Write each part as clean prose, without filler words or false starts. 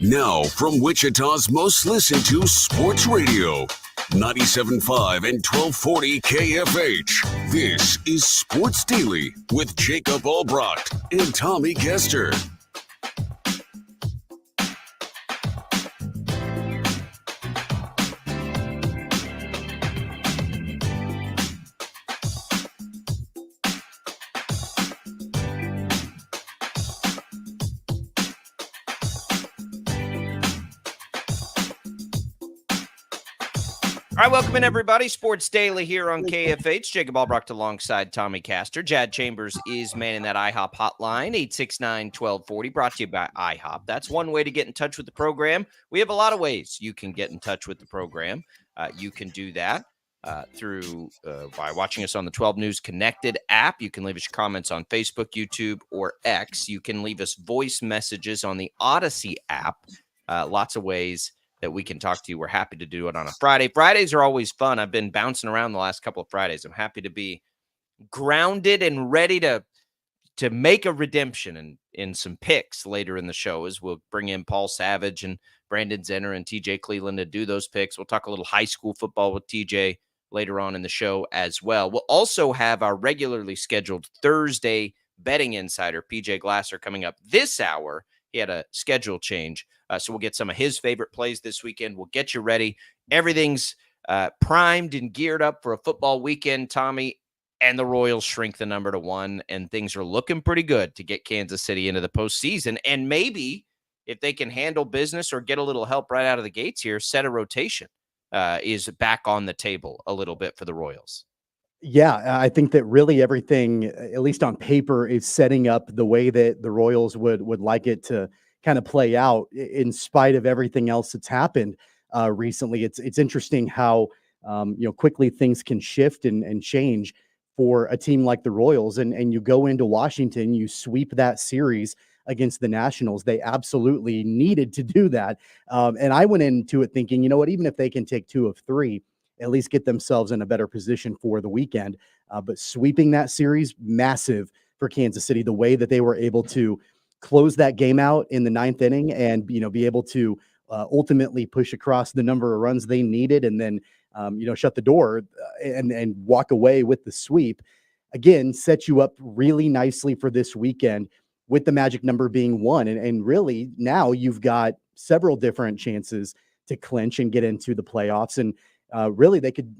Now, from Wichita's most listened to sports radio, 97.5 and 1240 KFH. This is Sports Daily with Jacob Albrecht and Tommy Kester. All right, welcome in, everybody. Sports Daily here on KFH. Jacob Albrecht alongside Tommy Castor. Jad Chambers is manning that IHOP hotline, 869-1240, brought to you by IHOP. That's one way to get in touch with the program. We have a lot of ways you can get in touch with the program. You can do that by watching us on the 12 News Connected app. You can leave us your comments on Facebook, YouTube, or X. You can leave us voice messages on the Odyssey app. Lots of ways that we can talk to you. We're happy to do it on a Friday. Fridays are always fun. I've been bouncing around the last couple of Fridays. I'm happy to be grounded and ready to make a redemption and in some picks later in the show, as we'll bring in Paul Savage and Brandon Zenner and TJ Cleveland to do those picks. We'll talk a little high school football with TJ later on in the show as well. We'll also have our regularly scheduled Thursday betting insider, PJ Glasser, coming up this hour. He had a schedule change. So we'll get some of his favorite plays this weekend. We'll get you ready. Everything's primed and geared up for a football weekend, Tommy, and the Royals shrink the number to 1, and things are looking pretty good to get Kansas City into the postseason. And maybe if they can handle business or get a little help right out of the gates here, set a rotation is back on the table a little bit for the Royals. Yeah, I think that really everything, at least on paper, is setting up the way that the Royals would like it to kind of play out in spite of everything else that's happened recently. It's interesting how quickly things can shift and change for a team like the Royals. And you go into Washington, you sweep that series against the Nationals. They absolutely needed to do that. And I went into it thinking, you know what, even if they can take 2 of 3, at least get themselves in a better position for the weekend. But sweeping that series, massive for Kansas City, the way that they were able to close that game out in the 9th inning and, be able to ultimately push across the number of runs they needed and then, shut the door and walk away with the sweep. Again, set you up really nicely for this weekend with the magic number being 1. And really now you've got several different chances to clinch and get into the playoffs. And really, they could,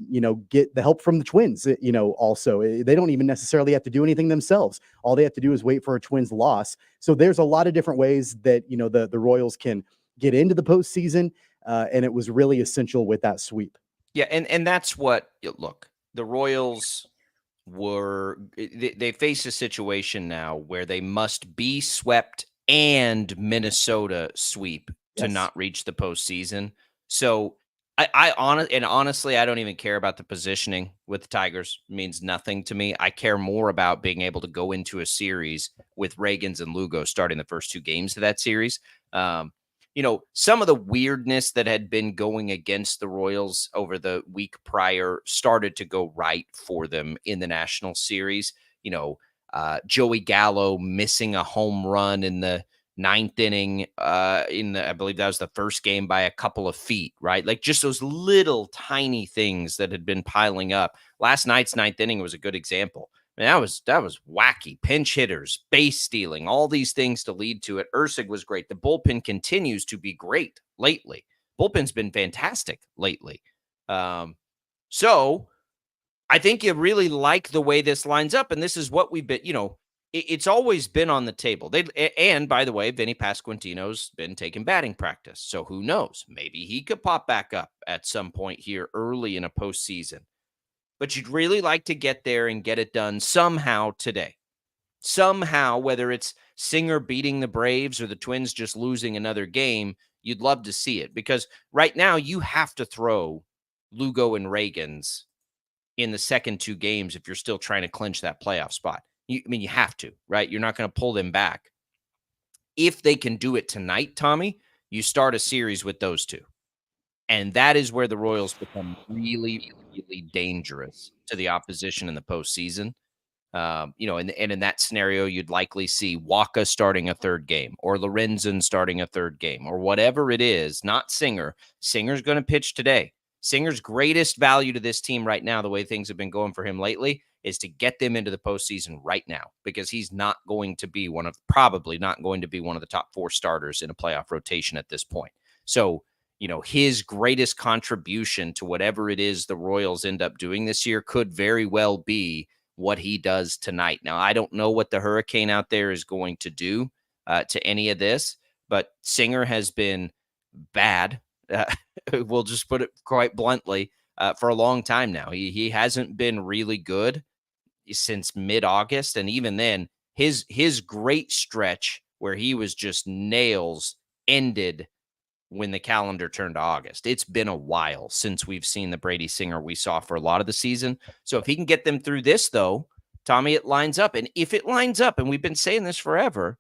get the help from the Twins, also. They don't even necessarily have to do anything themselves. All they have to do is wait for a Twins loss. So there's a lot of different ways that, the Royals can get into the postseason, and it was really essential with that sweep. Yeah, and that's what, look, the Royals they face a situation now where they must be swept and Minnesota sweep to not reach the postseason. So honestly, I don't even care about the positioning with the Tigers. It means nothing to me. I care more about being able to go into a series with Ragans and Lugo starting the first 2 games of that series. Some of the weirdness that had been going against the Royals over the week prior started to go right for them in the National Series. Joey Gallo missing a home run in the 9th inning I believe that was the first game by a couple of feet, right? Like just those little tiny things that had been piling up. Last night's 9th inning was a good example. I mean, that was wacky. Pinch hitters, base stealing, all these things to lead to it. Ursig was great. The bullpen continues to be great lately. Bullpen's been fantastic lately. So I think you really like the way this lines up, and this is what we've been, it's always been on the table. And by the way, Vinny Pasquantino's been taking batting practice. So who knows? Maybe he could pop back up at some point here early in a postseason. But you'd really like to get there and get it done somehow today. Somehow, whether it's Singer beating the Braves or the Twins just losing another game, you'd love to see it. Because right now you have to throw Lugo and Ragans in the second 2 games if you're still trying to clinch that playoff spot. You have to, right? You're not going to pull them back. If they can do it tonight, Tommy, you start a series with those 2. And that is where the Royals become really, really dangerous to the opposition in the postseason. And in that scenario, you'd likely see Waka starting a third game or Lorenzen starting a third game or whatever it is, not Singer. Singer's going to pitch today. Singer's greatest value to this team right now, the way things have been going for him lately, is to get them into the postseason right now, because he's not going to be probably not going to be one of the top 4 starters in a playoff rotation at this point. So, his greatest contribution to whatever it is the Royals end up doing this year could very well be what he does tonight. Now, I don't know what the hurricane out there is going to do to any of this, but Singer has been bad. We'll just put it quite bluntly, for a long time now. He hasn't been really good since mid-August, and even then, his great stretch where he was just nails ended when the calendar turned to August. It's been a while since we've seen the Brady Singer we saw for a lot of the season. So if he can get them through this, though, Tommy, it lines up. And if it lines up, and we've been saying this forever,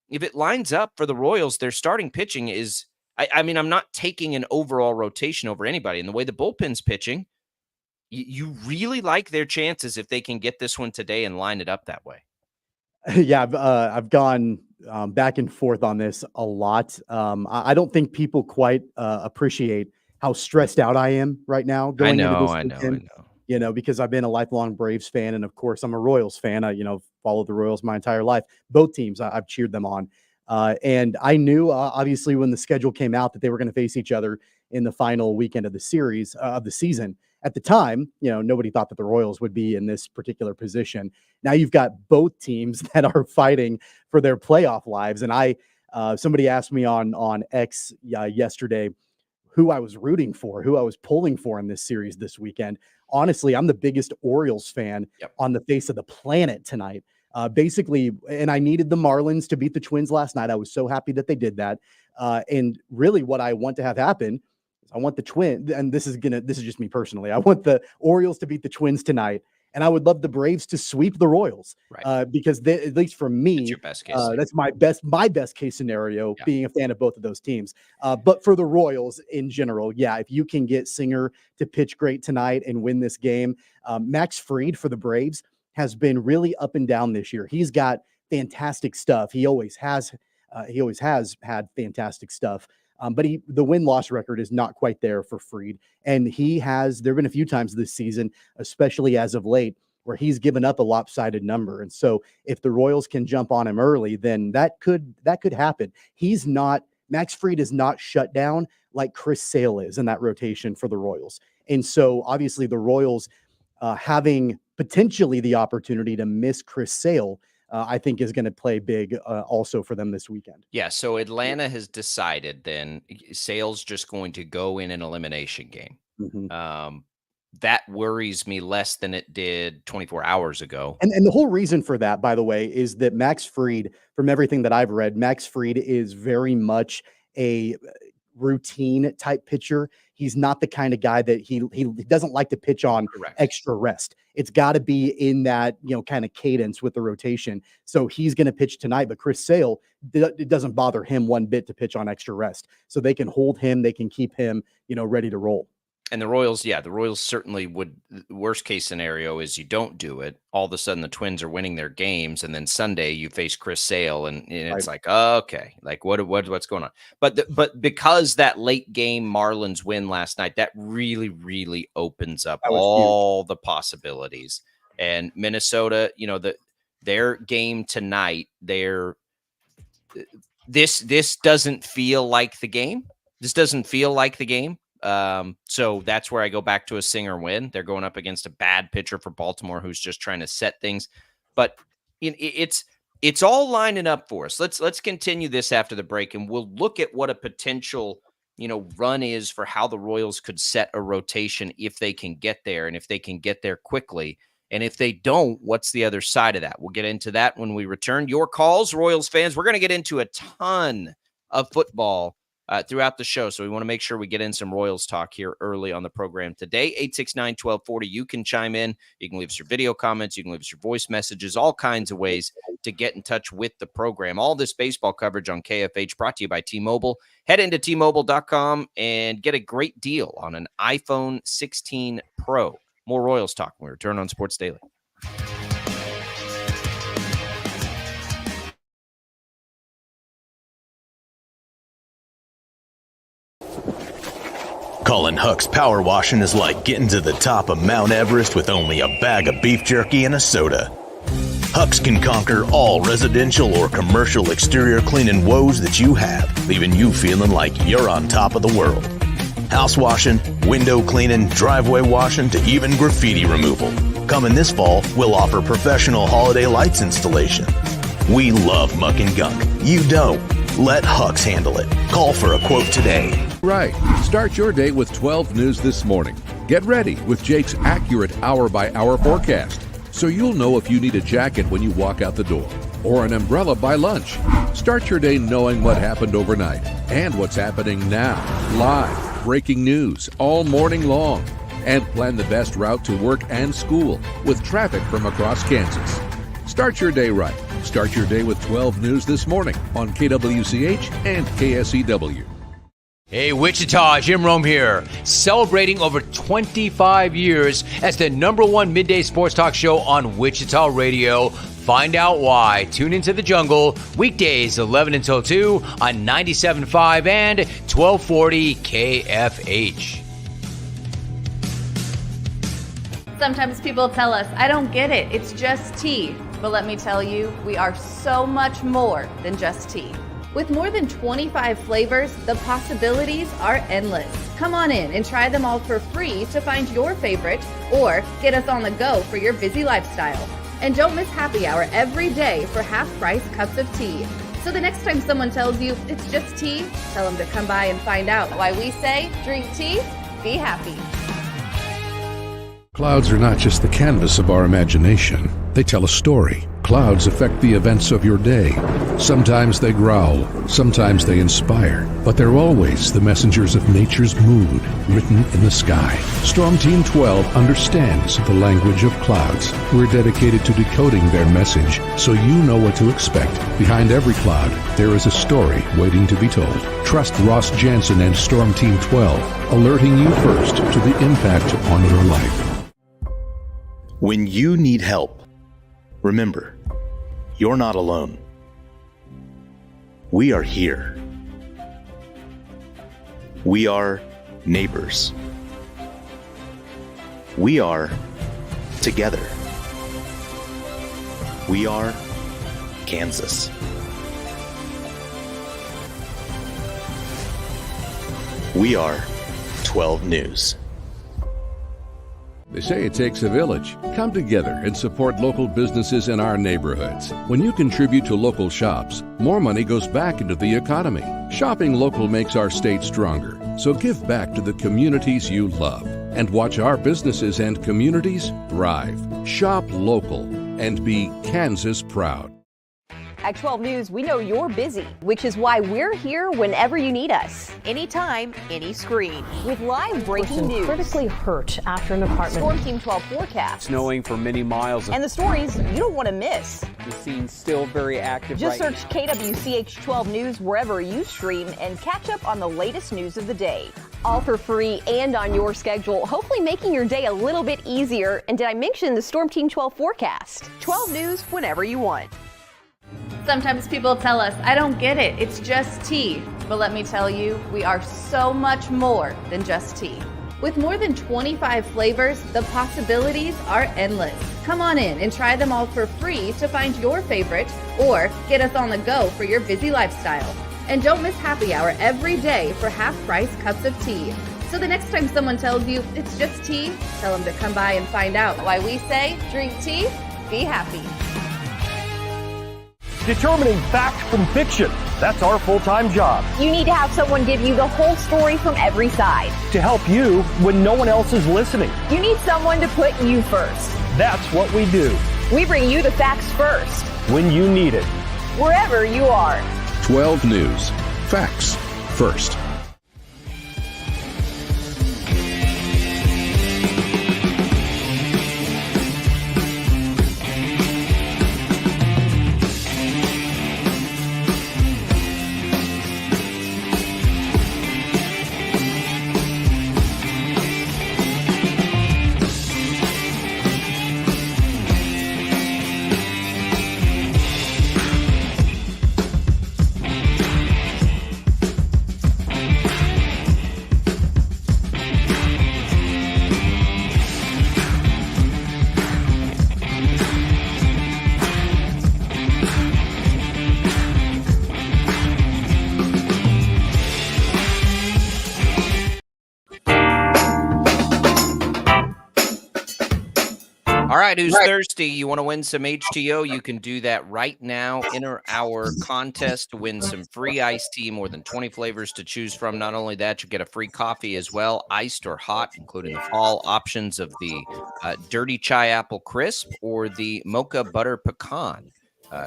if it lines up for the Royals, their starting pitching is, I mean, I'm not taking an overall rotation over anybody. And the way the bullpen's pitching, you really like their chances if they can get this one today and line it up that way. Yeah, I've gone back and forth on this a lot. I don't think people quite appreciate how stressed out I am right now going into this weekend. I know. Because I've been a lifelong Braves fan, and of course I'm a Royals fan. I, followed the Royals my entire life. Both teams I've cheered them on, and I knew obviously when the schedule came out that they were going to face each other in the final weekend of the series of the season. At the time, nobody thought that the Royals would be in this particular position. Now you've got both teams that are fighting for their playoff lives. And somebody asked me on X yesterday who I was rooting for, who I was pulling for in this series this weekend. Honestly, I'm the biggest Orioles fan on the face of the planet tonight. Basically, and I needed the Marlins to beat the Twins last night. I was so happy that they did that. And really what I want to have happen, I want the Twins, and this is just me personally. I want the Orioles to beat the Twins tonight, and I would love the Braves to sweep the Royals, right? Because at least for me, that's your best case. That's my best case scenario. Yeah. Being a fan of both of those teams, but for the Royals in general, if you can get Singer to pitch great tonight and win this game, Max Fried for the Braves has been really up and down this year. He's got fantastic stuff. He always has had fantastic stuff. But the win-loss record is not quite there for Fried. And there have been a few times this season, especially as of late, where he's given up a lopsided number. And so if the Royals can jump on him early, then that could happen. Max Fried is not shut down like Chris Sale is in that rotation for the Royals. And so obviously the Royals having potentially the opportunity to miss Chris Sale, I think is going to play big also for them this weekend. Yeah, so Atlanta has decided then Sale's just going to go in an elimination game. Mm-hmm. That worries me less than it did 24 hours ago. And the whole reason for that, by the way, is that Max Fried, from everything that I've read, Max Fried is very much a routine type pitcher. He's not the kind of guy that he doesn't like to pitch on extra rest. It's got to be in that, kind of cadence with the rotation. So he's going to pitch tonight, but Chris Sale, it doesn't bother him one bit to pitch on extra rest. So they can hold him, they can keep him, ready to roll. And the Royals certainly would. Worst case scenario is you don't do it. All of a sudden the Twins are winning their games, and then Sunday you face Chris Sale, and it's like, okay, like what's going on? But because that late game Marlins win last night, that really, really opens up all the possibilities. And Minnesota, their game tonight, this doesn't feel like the game. This doesn't feel like the game. So that's where I go back to a Singer win. They're going up against a bad pitcher for Baltimore who's just trying to set things, but it's all lining up for us. Let's continue this after the break, and we'll look at what a potential, run is for how the Royals could set a rotation if they can get there, and if they can get there quickly. And if they don't, what's the other side of that? We'll get into that when we return. Your calls, Royals fans. We're going to get into a ton of football throughout the show. So we want to make sure we get in some Royals talk here early on the program today. 869-1240. You can chime in. You can leave us your video comments. You can leave us your voice messages, all kinds of ways to get in touch with the program. All this baseball coverage on KFH brought to you by T-Mobile. Head into T-Mobile.com and get a great deal on an iPhone 16 Pro. More Royals talk when we return on Sports Daily. Calling Huck's Power Washing is like getting to the top of Mount Everest with only a bag of beef jerky and a soda. Huck's can conquer all residential or commercial exterior cleaning woes that you have, leaving you feeling like you're on top of the world. House washing, window cleaning, driveway washing, to even graffiti removal. Coming this fall, we'll offer professional holiday lights installation. We love muck and gunk. You don't. Let Huck's handle it. Call for a quote today. Right. Start your day with 12 News this morning. Get ready with Jake's accurate hour-by-hour forecast, so you'll know if you need a jacket when you walk out the door or an umbrella by lunch. Start your day knowing what happened overnight and what's happening now. Live, breaking news all morning long. And plan the best route to work and school with traffic from across Kansas. Start your day right. Start your day with 12 News this morning on KWCH and KSEW. Hey, Wichita, Jim Rome here, celebrating over 25 years as the #1 midday sports talk show on Wichita Radio. Find out why. Tune into The Jungle, weekdays 11 until 2 on 97.5 and 1240 KFH. Sometimes people tell us, I don't get it, it's just tea. But let me tell you, we are so much more than just tea. With more than 25 flavors, the possibilities are endless. Come on in and try them all for free to find your favorite or get us on the go for your busy lifestyle. And don't miss happy hour every day for half-price cups of tea. So the next time someone tells you it's just tea, tell them to come by and find out why we say, drink tea, be happy. Clouds are not just the canvas of our imagination. They tell a story. Clouds affect the events of your day. Sometimes they growl, sometimes they inspire, but they're always the messengers of nature's mood written in the sky. Storm Team 12 understands the language of clouds. We're dedicated to decoding their message so you know what to expect. Behind every cloud, there is a story waiting to be told. Trust Ross Jansen and Storm Team 12, alerting you first to the impact on your life. When you need help, remember, you're not alone. We are here. We are neighbors. We are together. We are Kansas. We are 12 News. They say it takes a village. Come together and support local businesses in our neighborhoods. When you contribute to local shops, more money goes back into the economy. Shopping local makes our state stronger. So give back to the communities you love and watch our businesses and communities thrive. Shop local and be Kansas proud. At 12 News, we know you're busy, which is why we're here whenever you need us. Anytime, any screen. With live breaking news. Critically hurt after an apartment. Storm Team 12 forecast. Snowing for many miles. And the stories you don't want to miss. The scene's still very active. Just search KWCH 12 News wherever you stream and catch up on the latest news of the day. All for free and on your schedule, hopefully making your day a little bit easier. And did I mention the Storm Team 12 forecast? 12 News whenever you want. Sometimes people tell us, I don't get it, it's just tea. But let me tell you, we are so much more than just tea. With more than 25 flavors, the possibilities are endless. Come on in and try them all for free to find your favorite or get us on the go for your busy lifestyle. And don't miss happy hour every day for half-price cups of tea. So the next time someone tells you it's just tea, tell them to come by and find out why we say, drink tea, be happy. Determining fact from fiction. That's our full-time job. You need to have someone give you the whole story from every side. To help you when no one else is listening. You need someone to put you first. That's what we do. We bring you the facts first. When you need it. Wherever you are. 12 News. Facts first. right, who's thirsty? You want to win some HTO? You can do that right now. Enter our contest to win some free iced tea, more than 20 flavors to choose from. Not only that, you get a free coffee as well, iced or hot, including the fall options of the Dirty Chai Apple Crisp or the Mocha Butter Pecan.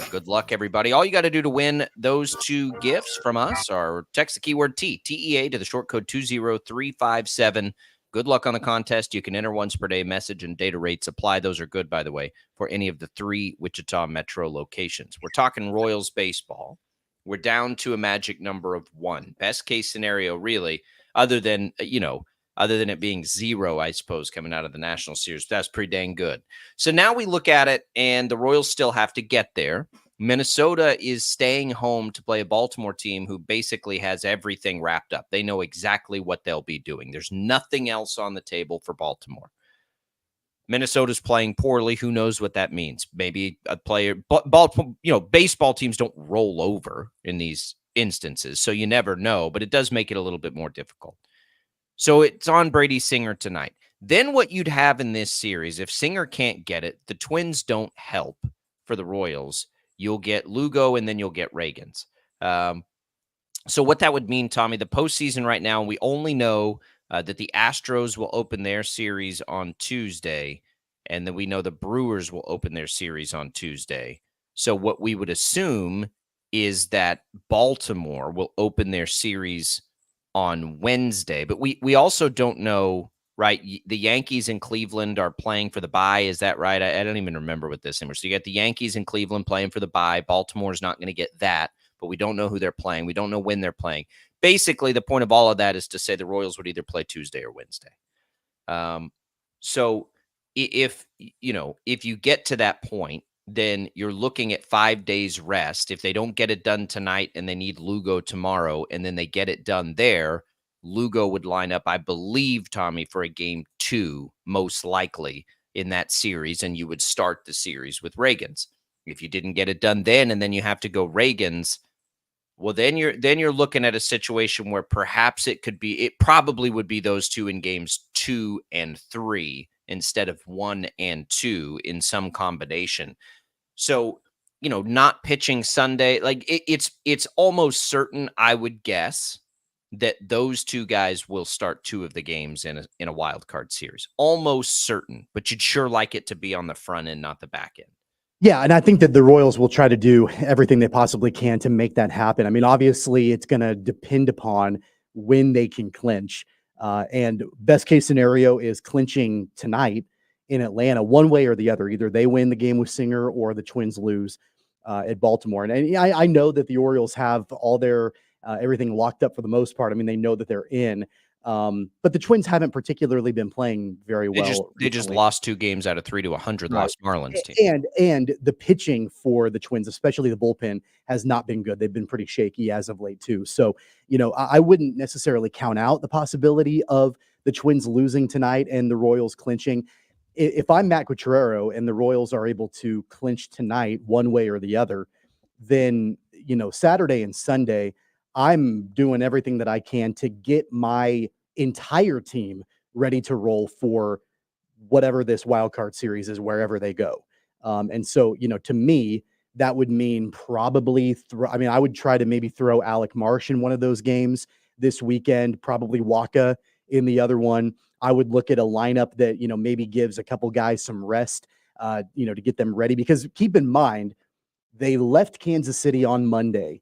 Good luck, everybody. All you got to do to win those two gifts from us are text the keyword T, TEA, to the short code 20357. Good luck on the contest. You can enter once per day. Message and data rates apply. Those are good, by the way, for any of the 3 Wichita Metro locations. We're talking Royals baseball. We're down to a magic number of 1. Best case scenario, really, other than it being 0, I suppose, coming out of the National Series. That's pretty dang good. So now we look at it, and the Royals still have to get there. Minnesota is staying home to play a Baltimore team who basically has everything wrapped up. They know exactly what they'll be doing. There's nothing else on the table for Baltimore. Minnesota's playing poorly. Who knows what that means? Maybe a player, but baseball teams don't roll over in these instances, so you never know, but it does make it a little bit more difficult. So it's on Brady Singer tonight. Then what you'd have in this series, if Singer can't get it, the Twins don't help for the Royals. You'll get Lugo, and then you'll get Reagans. So what that would mean, Tommy, the postseason right now, we only know that the Astros will open their series on Tuesday, and then we know the Brewers will open their series on Tuesday. So what we would assume is that Baltimore will open their series on Wednesday. But we also don't know, right? The Yankees in Cleveland are playing for the bye. Is that right? I don't even remember what this anymore. So you got the Yankees in Cleveland playing for the bye. Baltimore's not going to get that, but we don't know who they're playing. We don't know when they're playing. Basically, the point of all of that is to say the Royals would either play Tuesday or Wednesday. So if you get to that point, then you're looking at 5 days rest. If they don't get it done tonight and they need Lugo tomorrow, and then they get it done there, Lugo would line up, I believe, Tommy, for a game 2, most likely in that series, and you would start the series with Reagans. If you didn't get it done then, and then you have to go Reagans, well, then you're looking at a situation where perhaps it probably would be those 2 in games 2 and 3 instead of 1 and 2 in some combination. So, not pitching Sunday, like it's almost certain, I would guess, that those 2 guys will start 2 of the games in a wild card series. Almost certain, but you'd sure like it to be on the front end, not the back end. Yeah, and I think that the Royals will try to do everything they possibly can to make that happen. I mean, obviously, it's going to depend upon when they can clinch. And best case scenario is clinching tonight in Atlanta, one way or the other. Either they win the game with Singer or the Twins lose at Baltimore. And I know that the Orioles have all their everything locked up for the most part. I mean, they know that they're in. But the Twins haven't particularly been playing very well. They just lost 2 games out of 3 to 100 lost Marlins team. And the pitching for the Twins, especially the bullpen, has not been good. They've been pretty shaky as of late too. So, I wouldn't necessarily count out the possibility of the Twins losing tonight and the Royals clinching. If I'm Matt Quattrero and the Royals are able to clinch tonight one way or the other, then, Saturday and Sunday, I'm doing everything that I can to get my entire team ready to roll for whatever this wild card series is, wherever they go. And so, to me, that would mean probably I would try to maybe throw Alec Marsh in one of those games this weekend, probably Waka in the other one. I would look at a lineup that, maybe gives a couple guys some rest, to get them ready. Because keep in mind, they left Kansas City on Monday.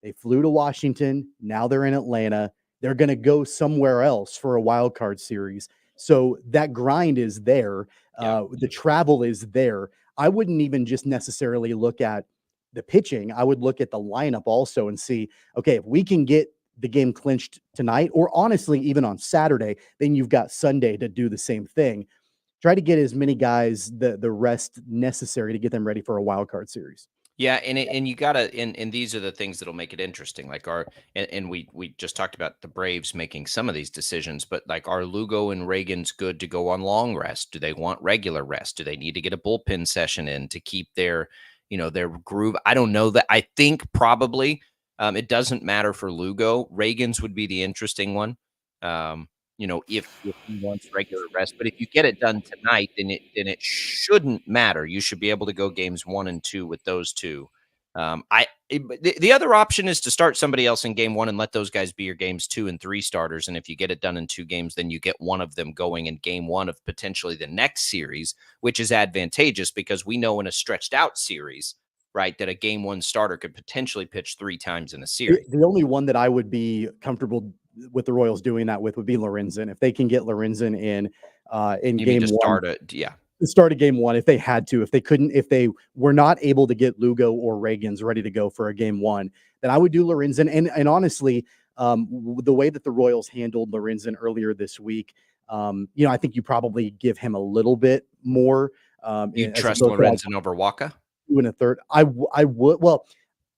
They flew to Washington. Now they're in Atlanta. They're going to go somewhere else for a wild card series. So that grind is there. The travel is there. I wouldn't even just necessarily look at the pitching. I would look at the lineup also and see, okay, if we can get the game clinched tonight, or honestly, even on Saturday, then you've got Sunday to do the same thing. Try to get as many guys the rest necessary to get them ready for a wild card series. Yeah, and you gotta, and these are the things that'll make it interesting. Like we just talked about the Braves making some of these decisions, but like, are Lugo and Reagans good to go on long rest? Do they want regular rest? Do they need to get a bullpen session in to keep their groove? I don't know. That I think probably it doesn't matter for Lugo. Reagans would be the interesting one. if he wants regular rest. But if you get it done tonight, then it shouldn't matter. You should be able to go games 1 and 2 with those two. The other option is to start somebody else in game 1 and let those guys be your games 2 and 3 starters. And if you get it done in 2 games, then you get one of them going in game 1 of potentially the next series, which is advantageous because we know in a stretched out series, right, that a game 1 starter could potentially pitch 3 times in a series. The only one that I would be comfortable with the Royals doing that with would be Lorenzen. If they can get Lorenzen in game 1, start a game 1 if they had to. If they couldn't, if they were not able to get Lugo or Reagans ready to go for a game 1, then I would do Lorenzen. And honestly, the way that the Royals handled Lorenzen earlier this week, I think you probably give him a little bit more. You trust Lorenzen over Wacha? 2 1/3.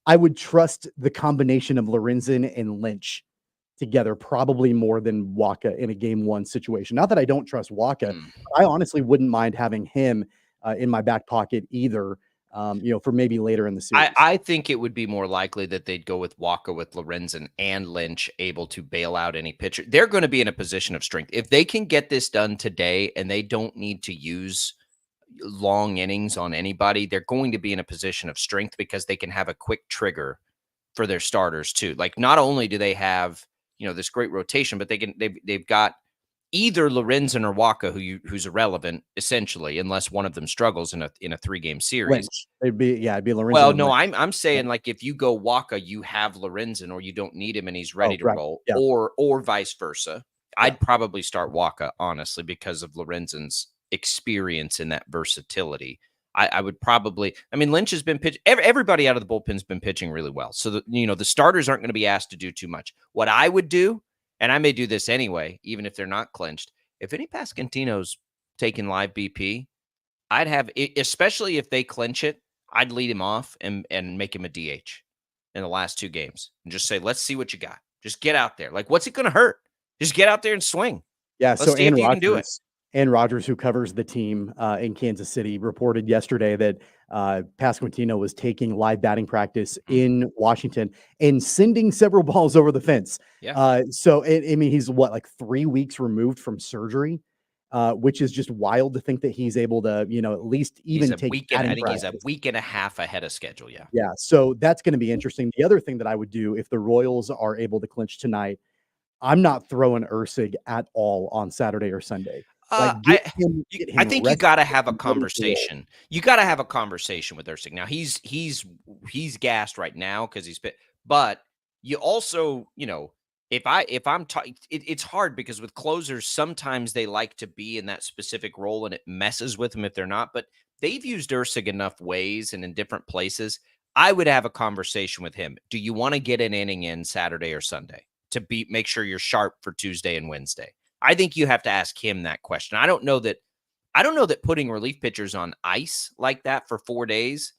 I would trust the combination of Lorenzen and Lynch together probably more than Wacha in a game 1 situation. Not that I don't trust Wacha, I honestly wouldn't mind having him in my back pocket either. For maybe later in the series. I think it would be more likely that they'd go with Wacha with Lorenzen and Lynch able to bail out any pitcher. They're going to be in a position of strength. If they can get this done today and they don't need to use long innings on anybody, they're going to be in a position of strength because they can have a quick trigger for their starters too. Like not only do they have, this great rotation, but they've got either Lorenzen or Wacha who's irrelevant essentially, unless one of them struggles in a 3-game series. It'd be Lorenzen. Well, no, I'm saying like if you go Wacha, you have Lorenzen, or you don't need him and he's ready to roll, or vice versa. I'd probably start Wacha honestly because of Lorenzen's experience in that versatility. I would probably. I mean, Lynch has been pitching. Everybody out of the bullpen's been pitching really well, so the starters aren't going to be asked to do too much. What I would do. And I may do this anyway, even if they're not clinched. If any Pasquantino's taking live BP, I'd have, especially if they clinch it, I'd lead him off and make him a DH in the last 2 games and just say, let's see what you got. Just get out there. Like, what's it going to hurt? Just get out there and swing. Yeah. Let's see if you can do it. Ann Rogers, who covers the team in Kansas City, reported yesterday that Pasquantino was taking live batting practice in Washington and sending several balls over the fence. Yeah. He's like 3 weeks removed from surgery, which is just wild to think that he's able to, at least even take week and, I think he's a week and a half ahead of schedule. Yeah. Yeah. So that's going to be interesting. The other thing that I would do if the Royals are able to clinch tonight, I'm not throwing Erceg at all on Saturday or Sunday. I think you got to have a conversation. You got to have a conversation with Erceg. Now he's gassed right now because but you also, it's hard because with closers, sometimes they like to be in that specific role and it messes with them if they're not, but they've used Erceg enough ways and in different places. I would have a conversation with him. Do you want to get an inning in Saturday or Sunday to make sure you're sharp for Tuesday and Wednesday? I think you have to ask him that question. I don't know that putting relief pitchers on ice like that for 4 days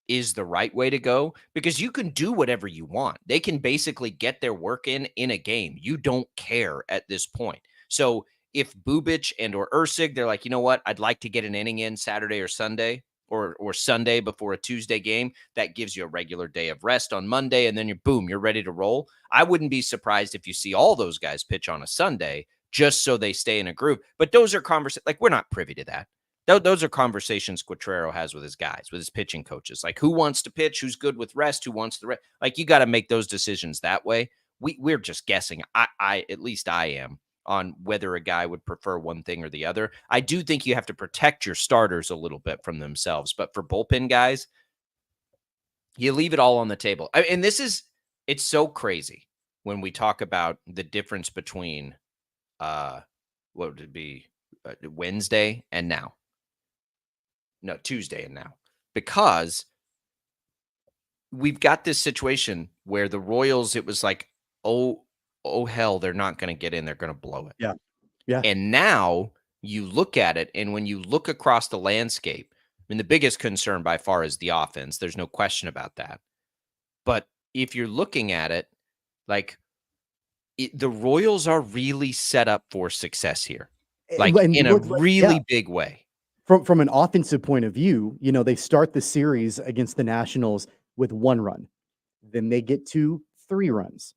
is the right way to go because you can do whatever you want. They can basically get their work in a game. You don't care at this point. So if Bubic and or Erceg, they're like, you know what? I'd like to get an inning in Saturday or Sunday or Sunday before a Tuesday game. That gives you a regular day of rest on Monday, and then you're ready to roll. I wouldn't be surprised if you see all those guys pitch on a Sunday just so they stay in a groove. But those are conversations, like we're not privy to that. Those are conversations Quatraro has with his guys, with his pitching coaches. Like who wants to pitch, who's good with rest, who wants to rest. Like you got to make those decisions that way. We're just guessing. At least I am on whether a guy would prefer one thing or the other. I do think you have to protect your starters a little bit from themselves. But for bullpen guys, you leave it all on the table. And it's so crazy when we talk about the difference between what would it be Wednesday and now. No, Tuesday and now, because we've got this situation where the Royals, it was like, oh hell, they're not going to get in. They're going to blow it. Yeah. Yeah. And now you look at it, and when you look across the landscape, I mean, the biggest concern by far is the offense. There's no question about that. But if you're looking at it, like the Royals are really set up for success here, like in a really big way. From an offensive point of view, they start the series against the Nationals with 1 run. Then they get to 3 runs.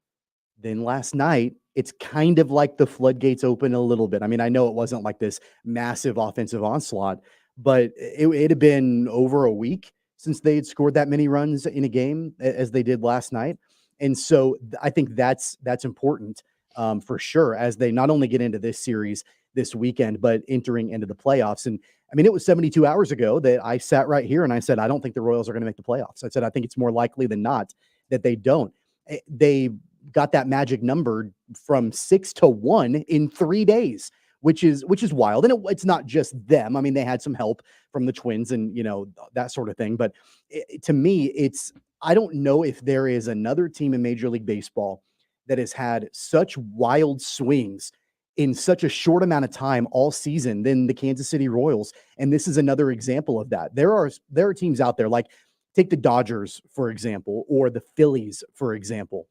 Then last night, it's kind of like the floodgates open a little bit. I mean, I know it wasn't like this massive offensive onslaught, but it had been over a week since they had scored that many runs in a game as they did last night. And so I think that's important for sure, as they not only get into this series this weekend, but entering into the playoffs. And I mean, it was 72 hours ago that I sat right here and I said, I don't think the Royals are going to make the playoffs. I said, I think it's more likely than not that they don't. They got that magic number from 6-1 in 3 days, which is wild. And it's not just them. I mean, they had some help from the Twins and, that sort of thing. But to me, I don't know if there is another team in Major League Baseball that has had such wild swings in such a short amount of time all season than the Kansas City Royals. And this is another example of that. There are teams out there, like take the Dodgers, for example, or the Phillies, for example.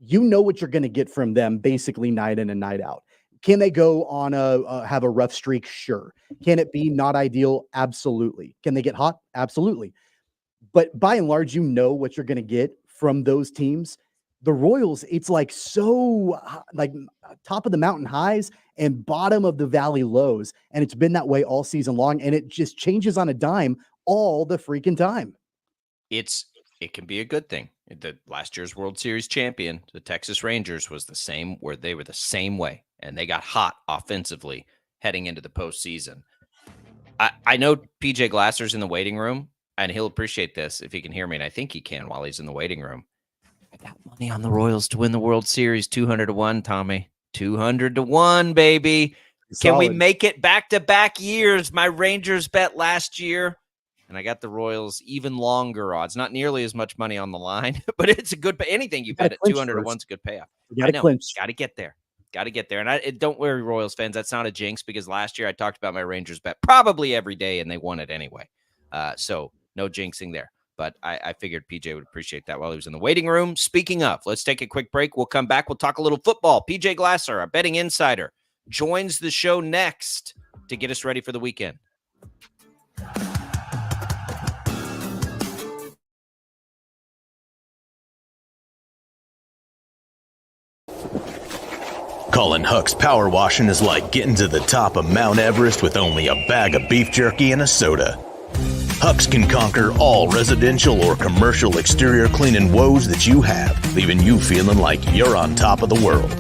You know what you're going to get from them basically night in and night out. Can they go on have a rough streak? Sure. Can it be not ideal? Absolutely. Can they get hot? Absolutely. But by and large, you know what you're going to get from those teams. The Royals, it's like so like top of the mountain highs and bottom of the valley lows. And it's been that way all season long. And it just changes on a dime all the freaking time. It can be a good thing. The last year's World Series champion, the Texas Rangers, was the same, where they were the same way, and they got hot offensively heading into the postseason. I know PJ Glasser's in the waiting room, and he'll appreciate this if he can hear me, and I think he can while he's in the waiting room. I got money on the Royals to win the World Series, 200-1, Tommy. 200-1, baby. Can we make it back-to-back years? My Rangers bet last year. And I got the Royals even longer odds. Not nearly as much money on the line, but it's a good. Anything you bet at 200-1 is a good payoff. Got to get there. Got to get there. And don't worry, Royals fans. That's not a jinx, because last year I talked about my Rangers bet probably every day, and they won it anyway. So no jinxing there. But I figured PJ would appreciate that while he was in the waiting room. Speaking of, let's take a quick break. We'll come back. We'll talk a little football. PJ Glasser, our betting insider, joins the show next to get us ready for the weekend. Colin Huck's power washing is like getting to the top of Mount Everest with only a bag of beef jerky and a soda. Huck's can conquer all residential or commercial exterior cleaning woes that you have, leaving you feeling like you're on top of the world.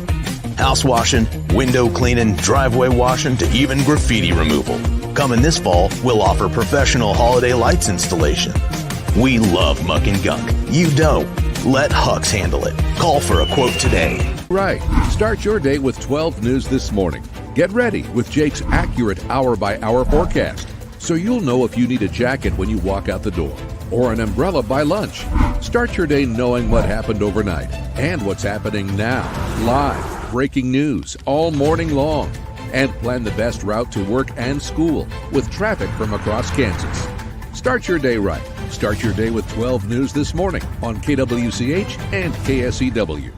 House washing, window cleaning, driveway washing, to even graffiti removal. Coming this fall, we'll offer professional holiday lights installation. We love muck and gunk. You don't. Let Huck's handle it. Call for a quote today. Right. Start your day with 12 News This Morning. Get ready with Jake's accurate hour-by-hour forecast, so you'll know if you need a jacket when you walk out the door, or an umbrella by lunch. Start your day knowing what happened overnight and what's happening now. Live, breaking news all morning long. And plan the best route to work and school with traffic from across Kansas. Start your day right. Start your day with 12 News This Morning on KWCH and KSEW.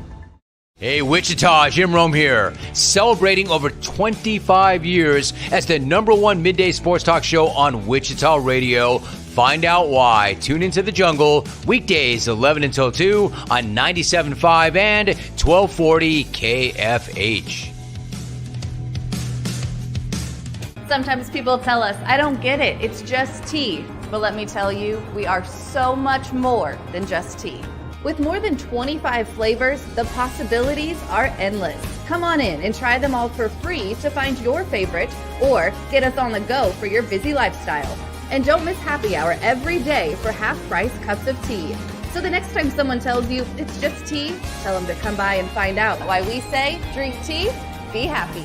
Hey, Wichita, Jim Rome here, celebrating over 25 years as the #1 midday sports talk show on Wichita Radio. Find out why. Tune into The Jungle, weekdays 11 until 2 on 97.5 and 1240 KFH. Sometimes people tell us, I don't get it, it's just tea. But let me tell you, we are so much more than just tea. With more than 25 flavors, the possibilities are endless. Come on in and try them all for free to find your favorite, or get us on the go for your busy lifestyle. And don't miss happy hour every day for half-price cups of tea. So the next time someone tells you it's just tea, tell them to come by and find out why we say, drink tea, be happy.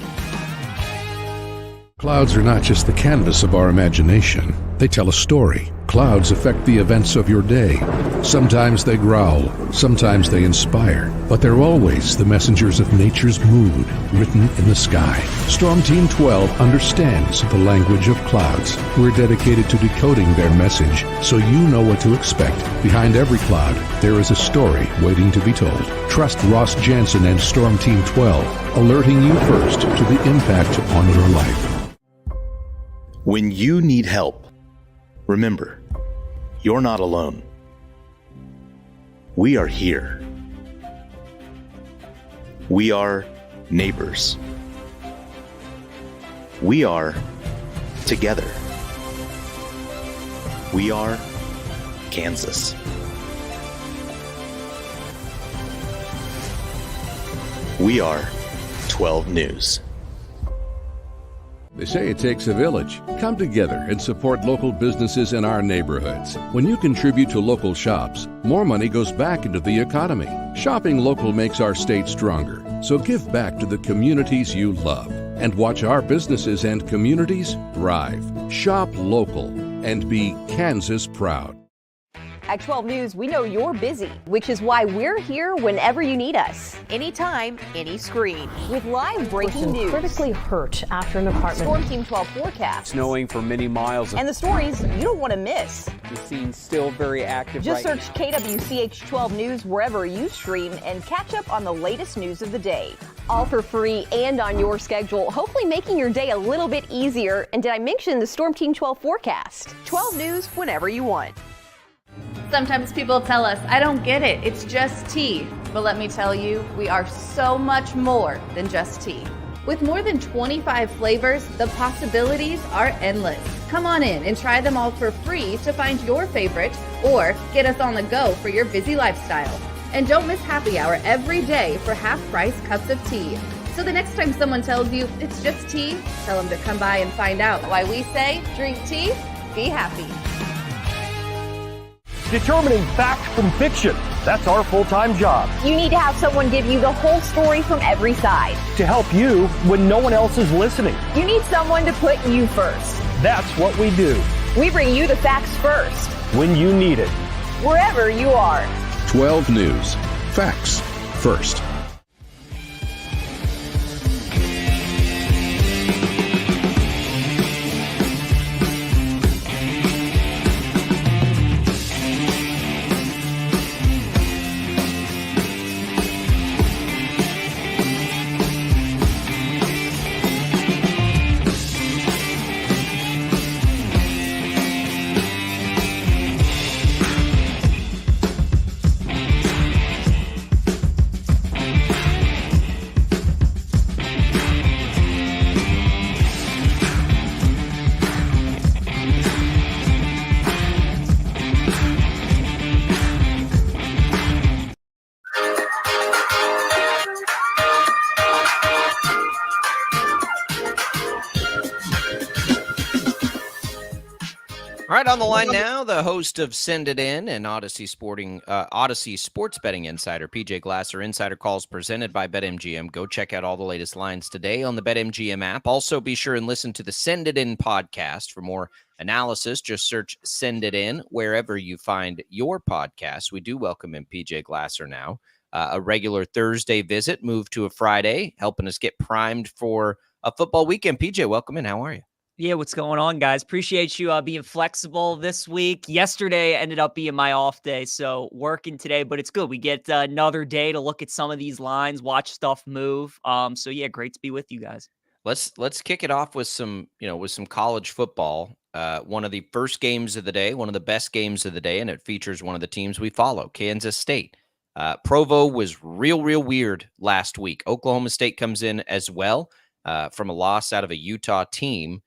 Clouds are not just the canvas of our imagination. They tell a story. Clouds affect the events of your day. Sometimes they growl, sometimes they inspire, but they're always the messengers of nature's mood written in the sky. Storm Team 12 understands the language of clouds. We're dedicated to decoding their message so you know what to expect. Behind every cloud, there is a story waiting to be told. Trust Ross Jansen and Storm Team 12, alerting you first to the impact on your life. When you need help, remember, you're not alone. We are here. We are neighbors. We are together. We are Kansas. We are 12 News. They say it takes a village. Come together and support local businesses in our neighborhoods. When you contribute to local shops, more money goes back into the economy. Shopping local makes our state stronger. So give back to the communities you love and watch our businesses and communities thrive. Shop local and be Kansas proud. At 12 News, we know you're busy, which is why we're here whenever you need us. Anytime, any screen. With live breaking news. Critically hurt after an apartment. Storm Team 12 forecast. Snowing for many miles. And the stories you don't want to miss. The scene's still very active. Just right search KWCH 12 News wherever you stream and catch up on the latest news of the day. All for free and on your schedule, hopefully making your day a little bit easier. And did I mention the Storm Team 12 forecast? 12 News whenever you want. Sometimes people tell us, I don't get it, it's just tea. But let me tell you, we are so much more than just tea. With more than 25 flavors, the possibilities are endless. Come on in and try them all for free to find your favorite or get us on the go for your busy lifestyle. And don't miss happy hour every day for half-price cups of tea. So the next time someone tells you it's just tea, tell them to come by and find out why we say drink tea, be happy. Determining fact from fiction. That's our full-time job. You need to have someone give you the whole story from every side. To help you when no one else is listening. You need someone to put you first. That's what we do. We bring you the facts first. When you need it. Wherever you are. 12 News. Facts first. All right, on the line now, the host of Send It In and Odyssey Sports Betting Insider, PJ Glasser. Insider calls presented by BetMGM. Go check out all the latest lines today on the BetMGM app. Also, be sure and listen to the Send It In podcast for more analysis. Just search Send It In wherever you find your podcast. We do welcome in PJ Glasser now. A regular Thursday visit, moved to a Friday, helping us get primed for a football weekend. PJ, welcome in. How are you? Yeah, what's going on, guys? Appreciate you being flexible this week. Yesterday ended up being my off day, so working today, but it's good. We get another day to look at some of these lines, watch stuff move. So yeah, great to be with you guys. Let's kick it off with some college football. One of the first games of the day, one of the best games of the day, and it features one of the teams we follow, Kansas State. Provo was real weird last week. Oklahoma State comes in as well from a loss out of a Utah team.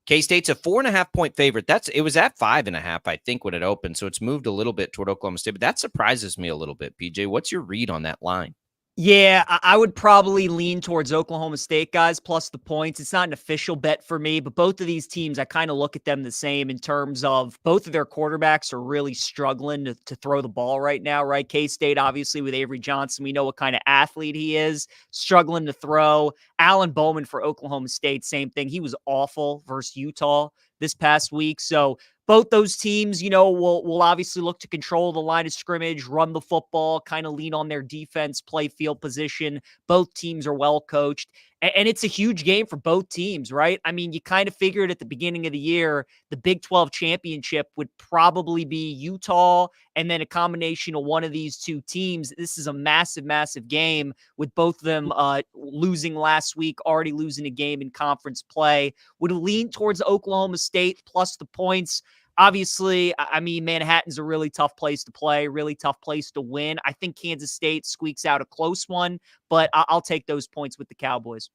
K-State's a 4.5-point favorite. It was at 5.5, I think, when it opened. So it's moved a little bit toward Oklahoma State, but that surprises me a little bit. PJ, what's your read on that line? Yeah, I would probably lean towards Oklahoma State, guys, plus the points. It's not an official bet for me, but both of these teams, I kind of look at them the same in terms of both of their quarterbacks are really struggling to throw the ball right now, right? K-State, obviously, with Avery Johnson, we know what kind of athlete he is, struggling to throw. Alan Bowman for Oklahoma State, same thing. He was awful versus Utah this past week. So both those teams, will obviously look to control the line of scrimmage, run the football, kind of lean on their defense, play field position. Both teams are well coached. And it's a huge game for both teams, right? I mean, you kind of figured at the beginning of the year, the Big 12 championship would probably be Utah and then a combination of one of these two teams. This is a massive game with both of them losing last week, already losing a game in conference play. Would lean towards Oklahoma State plus the points. Obviously, I mean, Manhattan's a really tough place to play, really tough place to win. I think Kansas State squeaks out a close one, but I'll take those points with the Cowboys.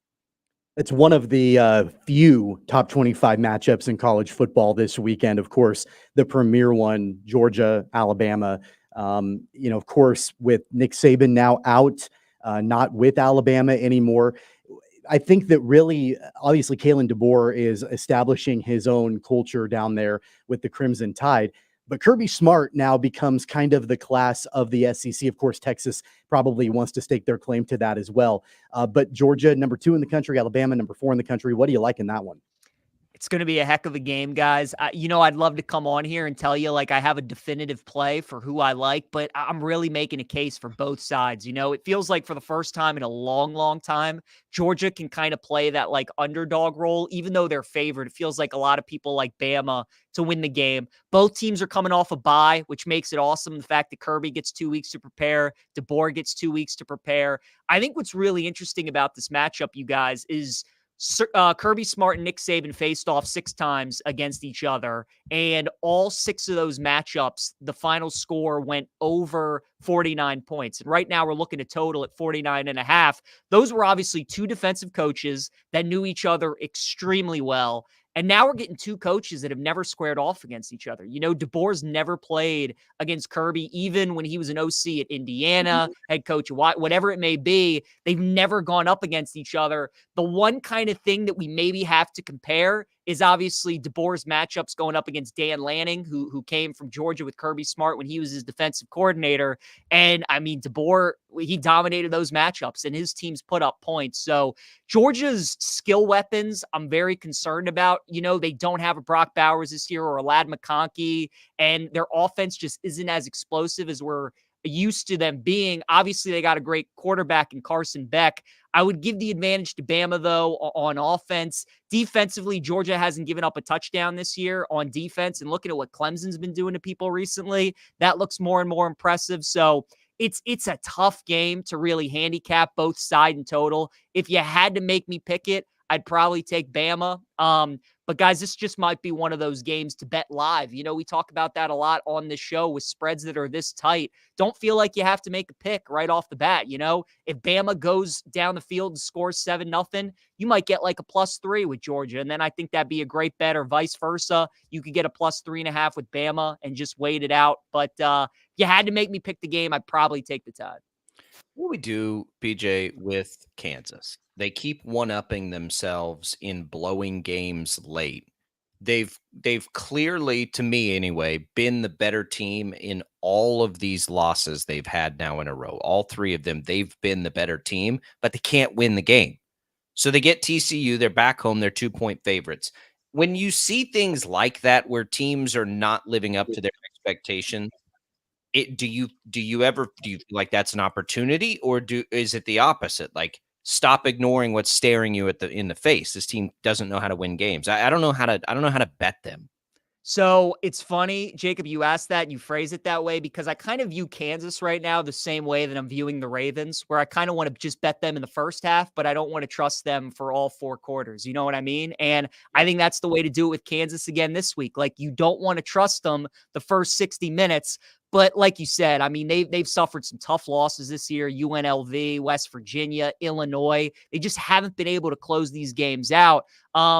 It's one of the few top 25 matchups in college football this weekend. Of course, the premier one, Georgia, Alabama. Of course, with Nick Saban now out, not with Alabama anymore. I think that really, obviously, Kalen DeBoer is establishing his own culture down there with the Crimson Tide. But Kirby Smart now becomes kind of the class of the SEC. Of course, Texas probably wants to stake their claim to that as well. But Georgia, number 2 in the country, Alabama, number 4 in the country. What do you like in that one? It's going to be a heck of a game, guys. I'd love to come on here and tell you, like, I have a definitive play for who I like, but I'm really making a case for both sides. It feels like for the first time in a long, long time, Georgia can kind of play that, like, underdog role, even though they're favored. It feels like a lot of people like Bama to win the game. Both teams are coming off a bye, which makes it awesome. The fact that Kirby gets 2 weeks to prepare, DeBoer gets 2 weeks to prepare. I think what's really interesting about this matchup, you guys, is Kirby Smart and Nick Saban faced off 6 times against each other, and all 6 of those matchups, the final score went over 49 points. And right now we're looking at total at 49.5. Those were obviously 2 defensive coaches that knew each other extremely well. And now we're getting 2 coaches that have never squared off against each other. DeBoer's never played against Kirby, even when he was an OC at Indiana, head coach, whatever it may be. They've never gone up against each other. The one kind of thing that we maybe have to compare is obviously DeBoer's matchups going up against Dan Lanning, who came from Georgia with Kirby Smart when he was his defensive coordinator. And I mean, DeBoer, he dominated those matchups and his teams put up points. So Georgia's skill weapons, I'm very concerned about. They don't have a Brock Bowers this year or a Ladd McConkey, and their offense just isn't as explosive as we're used to them being. Obviously, they got a great quarterback in Carson Beck. I would give the advantage to Bama, though, on offense. Defensively, Georgia hasn't given up a touchdown this year on defense. And looking at what Clemson's been doing to people recently, that looks more and more impressive. So it's a tough game to really handicap both side and total. If you had to make me pick it, I'd probably take Bama. But guys, this just might be one of those games to bet live. We talk about that a lot on this show with spreads that are this tight. Don't feel like you have to make a pick right off the bat. If Bama goes down the field and scores 7-0, you might get like a +3 with Georgia. And then I think that'd be a great bet, or vice versa. You could get a +3.5 with Bama and just wait it out. But if you had to make me pick the game, I'd probably take the Tide. What we do, PJ, with Kansas, they keep one-upping themselves in blowing games late. They've clearly, to me anyway, been the better team in all of these losses they've had now in a row. All 3 of them, they've been the better team, but they can't win the game. So they get TCU, they're back home, they're 2-point favorites. When you see things like that where teams are not living up to their expectations, do you feel like that's an opportunity, or is it the opposite? Like, stop ignoring what's staring you in the face. This team doesn't know how to win games. I don't know how to bet them. So it's funny, Jacob, you asked that, you phrase it that way, because I kind of view Kansas right now the same way that I'm viewing the Ravens, where I kind of want to just bet them in the first half, but I don't want to trust them for all 4 quarters. You know what I mean? And I think that's the way to do it with Kansas again this week. Like, you don't want to trust them the first 60 minutes. But like you said, I mean, they've suffered some tough losses this year. UNLV, West Virginia, Illinois. They just haven't been able to close these games out.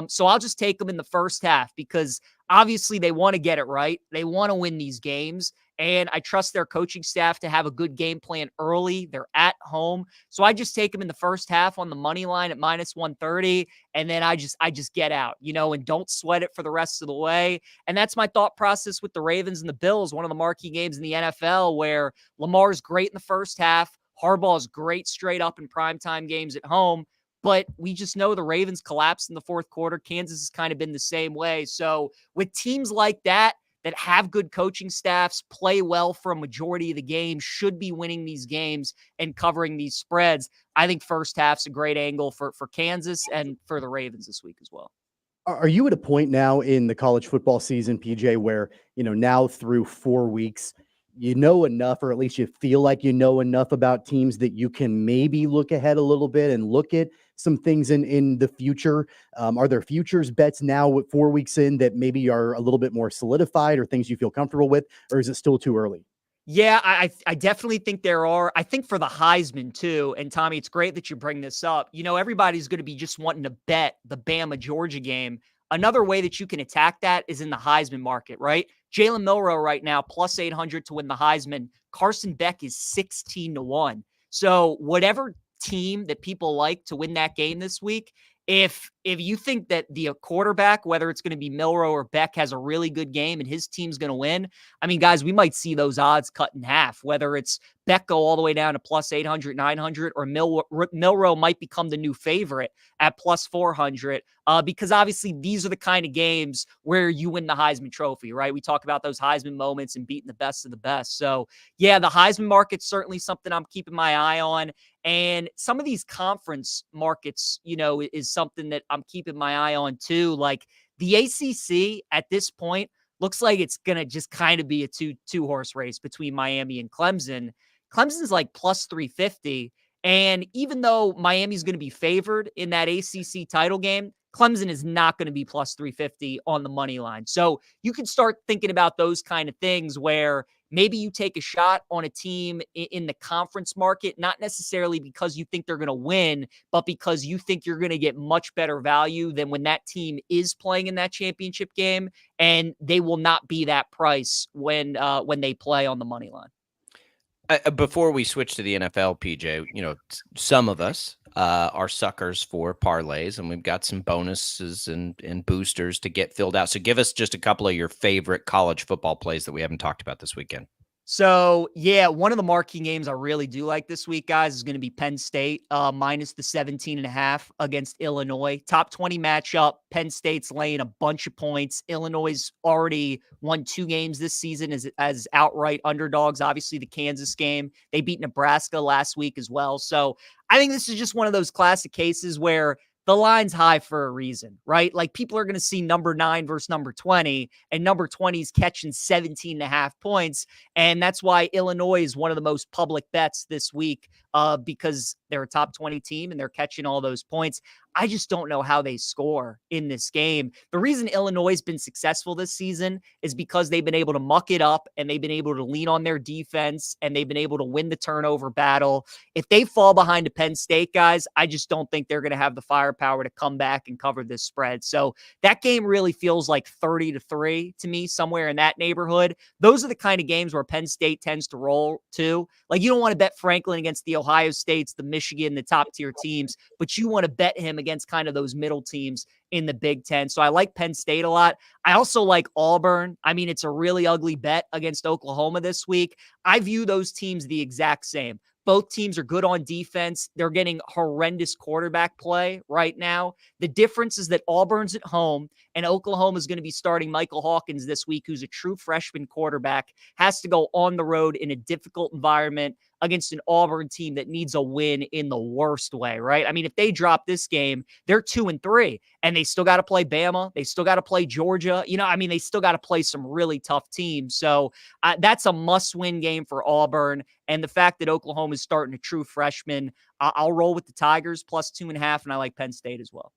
So I'll just take them in the first half, because obviously they want to get it right. They want to win these games. And I trust their coaching staff to have a good game plan early. They're at home. So I just take them in the first half on the money line at -130. And then I just get out, and don't sweat it for the rest of the way. And that's my thought process with the Ravens and the Bills, one of the marquee games in the NFL, where Lamar's great in the first half. Harbaugh's great straight up in primetime games at home. But we just know the Ravens collapsed in the fourth quarter. Kansas has kind of been the same way. So with teams like that have good coaching staffs, play well for a majority of the game, should be winning these games and covering these spreads, I think first half's a great angle for Kansas and for the Ravens this week as well. Are you at a point now in the college football season, PJ, where, now through 4 weeks, you know enough, or at least you feel like you know enough about teams that you can maybe look ahead a little bit and look at some things in the future? Are there futures bets now with 4 weeks in that maybe are a little bit more solidified, or things you feel comfortable with, or is it still too early? Yeah, I definitely think there are. I think for the Heisman too, and Tommy, it's great that you bring this up. Everybody's going to be just wanting to bet the Bama Georgia game. Another way that you can attack that is in the Heisman market, right? Jalen Milroe right now plus 800 to win the Heisman. Carson Beck is 16-1. So whatever team that people like to win that game this week, if you think that the quarterback, whether it's going to be Milroe or Beck, has a really good game and his team's going to win, I mean, guys, we might see those odds cut in half, whether it's Beck go all the way down to plus 800, 900, or Milroe might become the new favorite at plus 400, because obviously these are the kind of games where you win the Heisman Trophy, right? We talk about those Heisman moments and beating the best of the best. So, yeah, the Heisman market's certainly something I'm keeping my eye on. And some of these conference markets, is something that I'm keeping my eye on too. Like the ACC at this point looks like it's going to just kind of be a two-horse race between Miami and Clemson. Clemson's like plus 350. And even though Miami's going to be favored in that ACC title game, Clemson is not going to be plus 350 on the money line. So you can start thinking about those kind of things where maybe you take a shot on a team in the conference market, not necessarily because you think they're going to win, but because you think you're going to get much better value than when that team is playing in that championship game, and they will not be that price when they play on the money line. Before we switch to the NFL, PJ, some of us are suckers for parlays, and we've got some bonuses and boosters to get filled out. So give us just a couple of your favorite college football plays that we haven't talked about this weekend. So, yeah, one of the marquee games I really do like this week, guys, is going to be Penn State minus the 17.5 against Illinois. Top 20 matchup. Penn State's laying a bunch of points. Illinois already won 2 games this season as outright underdogs. Obviously, the Kansas game. They beat Nebraska last week as well. So I think this is just one of those classic cases where the line's high for a reason, right? Like people are going to see number 9 versus number 20, and number 20 is catching 17.5 points. And that's why Illinois is one of the most public bets this week because they're a top 20 team and they're catching all those points. I just don't know how they score in this game. The reason Illinois has been successful this season is because they've been able to muck it up and they've been able to lean on their defense and they've been able to win the turnover battle. If they fall behind to Penn State, guys, I just don't think they're going to have the firepower to come back and cover this spread. So that game really feels like 30-3 to me, somewhere in that neighborhood. Those are the kind of games where Penn State tends to roll too. Like you don't want to bet Franklin against the Ohio States, the Michigan, the top tier teams, but you want to bet him against kind of those middle teams in the Big Ten. So I like Penn State a lot. I also like Auburn. I mean, it's a really ugly bet against Oklahoma this week. I view those teams the exact same. Both teams are good on defense. They're getting horrendous quarterback play right now. The difference is that Auburn's at home and Oklahoma is going to be starting Michael Hawkins this week, who's a true freshman quarterback, has to go on the road in a difficult environment against an Auburn team that needs a win in the worst way, right? I mean, if they drop this game, they're 2-3 and they still got to play Bama. They still got to play Georgia. They still got to play some really tough teams. So that's a must-win game for Auburn. And the fact that Oklahoma is starting a true freshman, I'll roll with the Tigers plus 2.5, and I like Penn State as well.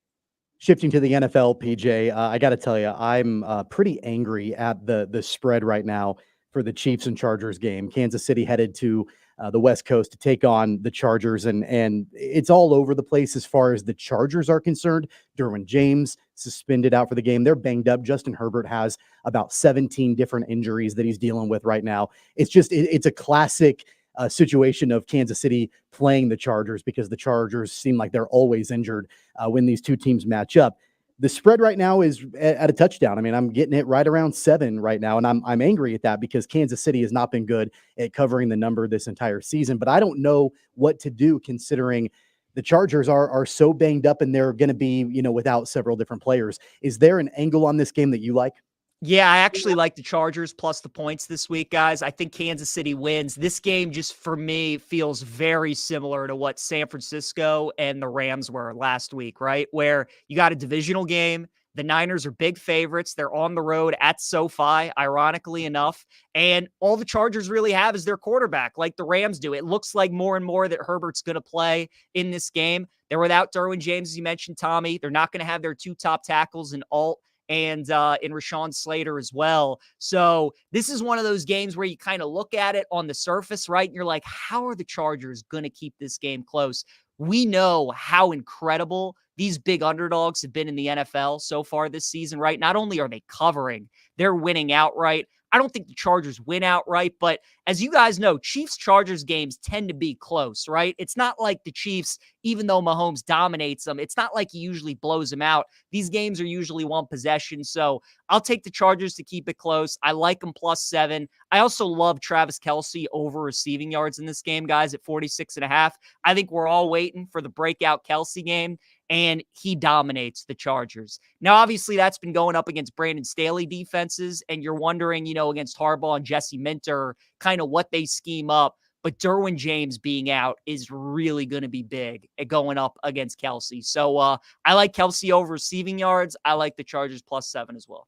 Shifting to the NFL, PJ, I got to tell you, I'm pretty angry at the spread right now for the Chiefs and Chargers game. Kansas City headed to the West Coast to take on the Chargers, and it's all over the place as far as the Chargers are concerned. Derwin James suspended out for the game. They're banged up. Justin Herbert has about 17 different injuries that he's dealing with right now. It's a classic situation of Kansas City playing the Chargers because the Chargers seem like they're always injured when these two teams match up. The spread right now is at a touchdown. I mean, I'm getting it right around 7 right now, and I'm angry at that because Kansas City has not been good at covering the number this entire season. But I don't know what to do considering the Chargers are so banged up and they're going to be, without several different players. Is there an angle on this game that you like? Yeah, I actually like the Chargers plus the points this week, guys. I think Kansas City wins. This game just for me feels very similar to what San Francisco and the Rams were last week, right? Where you got a divisional game. The Niners are big favorites. They're on the road at SoFi, ironically enough. And all the Chargers really have is their quarterback, like the Rams do. It looks like more and more that Herbert's going to play in this game. They're without Derwin James, as you mentioned, Tommy. They're not going to have their two top tackles in Alt and in Rashawn Slater as well. So this is one of those games where you kind of look at it on the surface, right? And you're like, how are the Chargers going to keep this game close? We know how incredible these big underdogs have been in the NFL so far this season, right? Not only are they covering, they're winning outright. I don't think the Chargers win outright, but as you guys know, Chiefs-Chargers games tend to be close, right? It's not like the Chiefs, even though Mahomes dominates them, it's not like he usually blows them out. These games are usually one possession, so I'll take the Chargers to keep it close. I like them +7. I also love Travis Kelce over receiving yards in this game, guys, at 46.5. I think we're all waiting for the breakout Kelce game, and he dominates the Chargers. Now, obviously, that's been going up against Brandon Staley defenses, and you're wondering, against Harbaugh and Jesse Minter, kind of what they scheme up. But Derwin James being out is really going to be big at going up against Kelce. So I like Kelce over receiving yards. I like the Chargers +7 as well.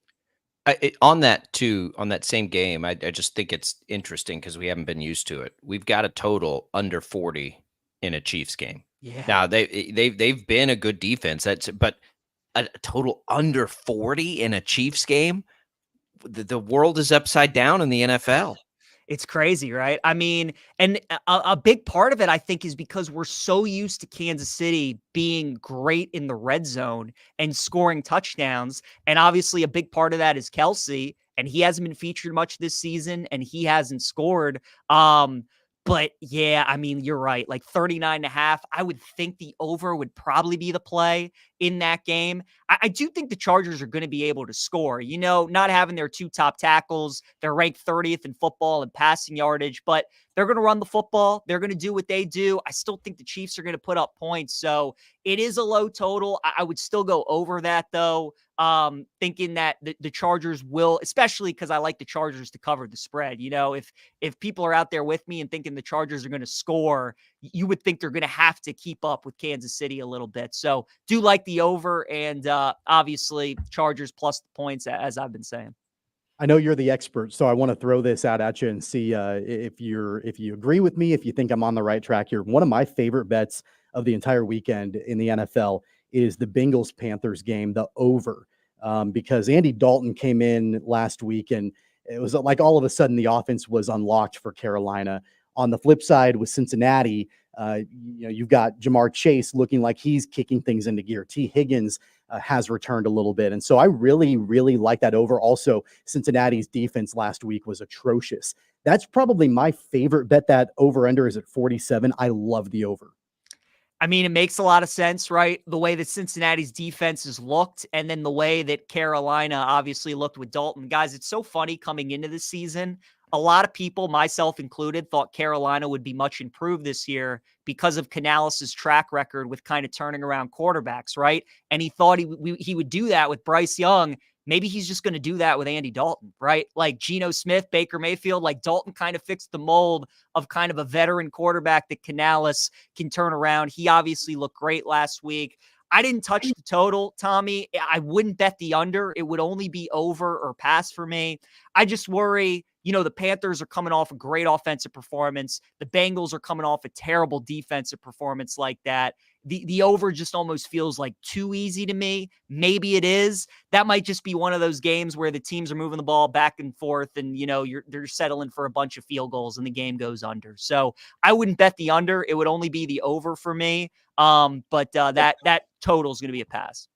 On that same game, I just think it's interesting because we haven't been used to it. We've got a total under 40 in a Chiefs game. Yeah. Now they've been a good defense. But a total under 40 in a Chiefs game. The world is upside down in the NFL. It's crazy, right? I mean, and a big part of it, I think, is because we're so used to Kansas City being great in the red zone and scoring touchdowns. And obviously a big part of that is Kelce, and he hasn't been featured much this season, and he hasn't scored. But yeah, I mean, you're right. Like 39.5, I would think the over would probably be the play in that game. I do think the Chargers are going to be able to score, not having their two top tackles. They're ranked 30th in football and passing yardage, but they're going to run the football. They're going to do what they do. I still think the Chiefs are going to put up points. So it is a low total. I would still go over that though. Thinking that the Chargers will, especially because I like the Chargers to cover the spread. If people are out there with me and thinking the Chargers are going to score, you would think they're going to have to keep up with Kansas City a little bit. So do like the over, and obviously Chargers plus the points, as I've been saying. I know you're the expert, so I want to throw this out at you and see if you agree with me, if you think I'm on the right track here. One of my favorite bets of the entire weekend in the NFL is the Bengals-Panthers game, the over, because Andy Dalton came in last week, and it was like all of a sudden the offense was unlocked for Carolina. On the flip side with Cincinnati, you've got Jamar Chase looking like he's kicking things into gear. T. Higgins has returned a little bit. And so I really, really like that over. Also, Cincinnati's defense last week was atrocious. That's probably my favorite bet. That over-under is at 47. I love the over. I mean, it makes a lot of sense, right? The way that Cincinnati's defense has looked, and then the way that Carolina obviously looked with Dalton. Guys, it's so funny coming into this season. A lot of people, myself included, thought Carolina would be much improved this year because of Canales' track record with kind of turning around quarterbacks, right? And he thought he would do that with Bryce Young. Maybe he's just going to do that with Andy Dalton, right? Like Geno Smith, Baker Mayfield, like Dalton kind of fixed the mold of kind of a veteran quarterback that Canales can turn around. He obviously looked great last week. I didn't touch the total, Tommy. I wouldn't bet the under. It would only be over or pass for me. I just worry, the Panthers are coming off a great offensive performance. The Bengals are coming off a terrible defensive performance like that. The over just almost feels like too easy to me. Maybe it is. That might just be one of those games where the teams are moving the ball back and forth, and they're settling for a bunch of field goals and the game goes under. So I wouldn't bet the under. It would only be the over for me. But that total is going to be a pass.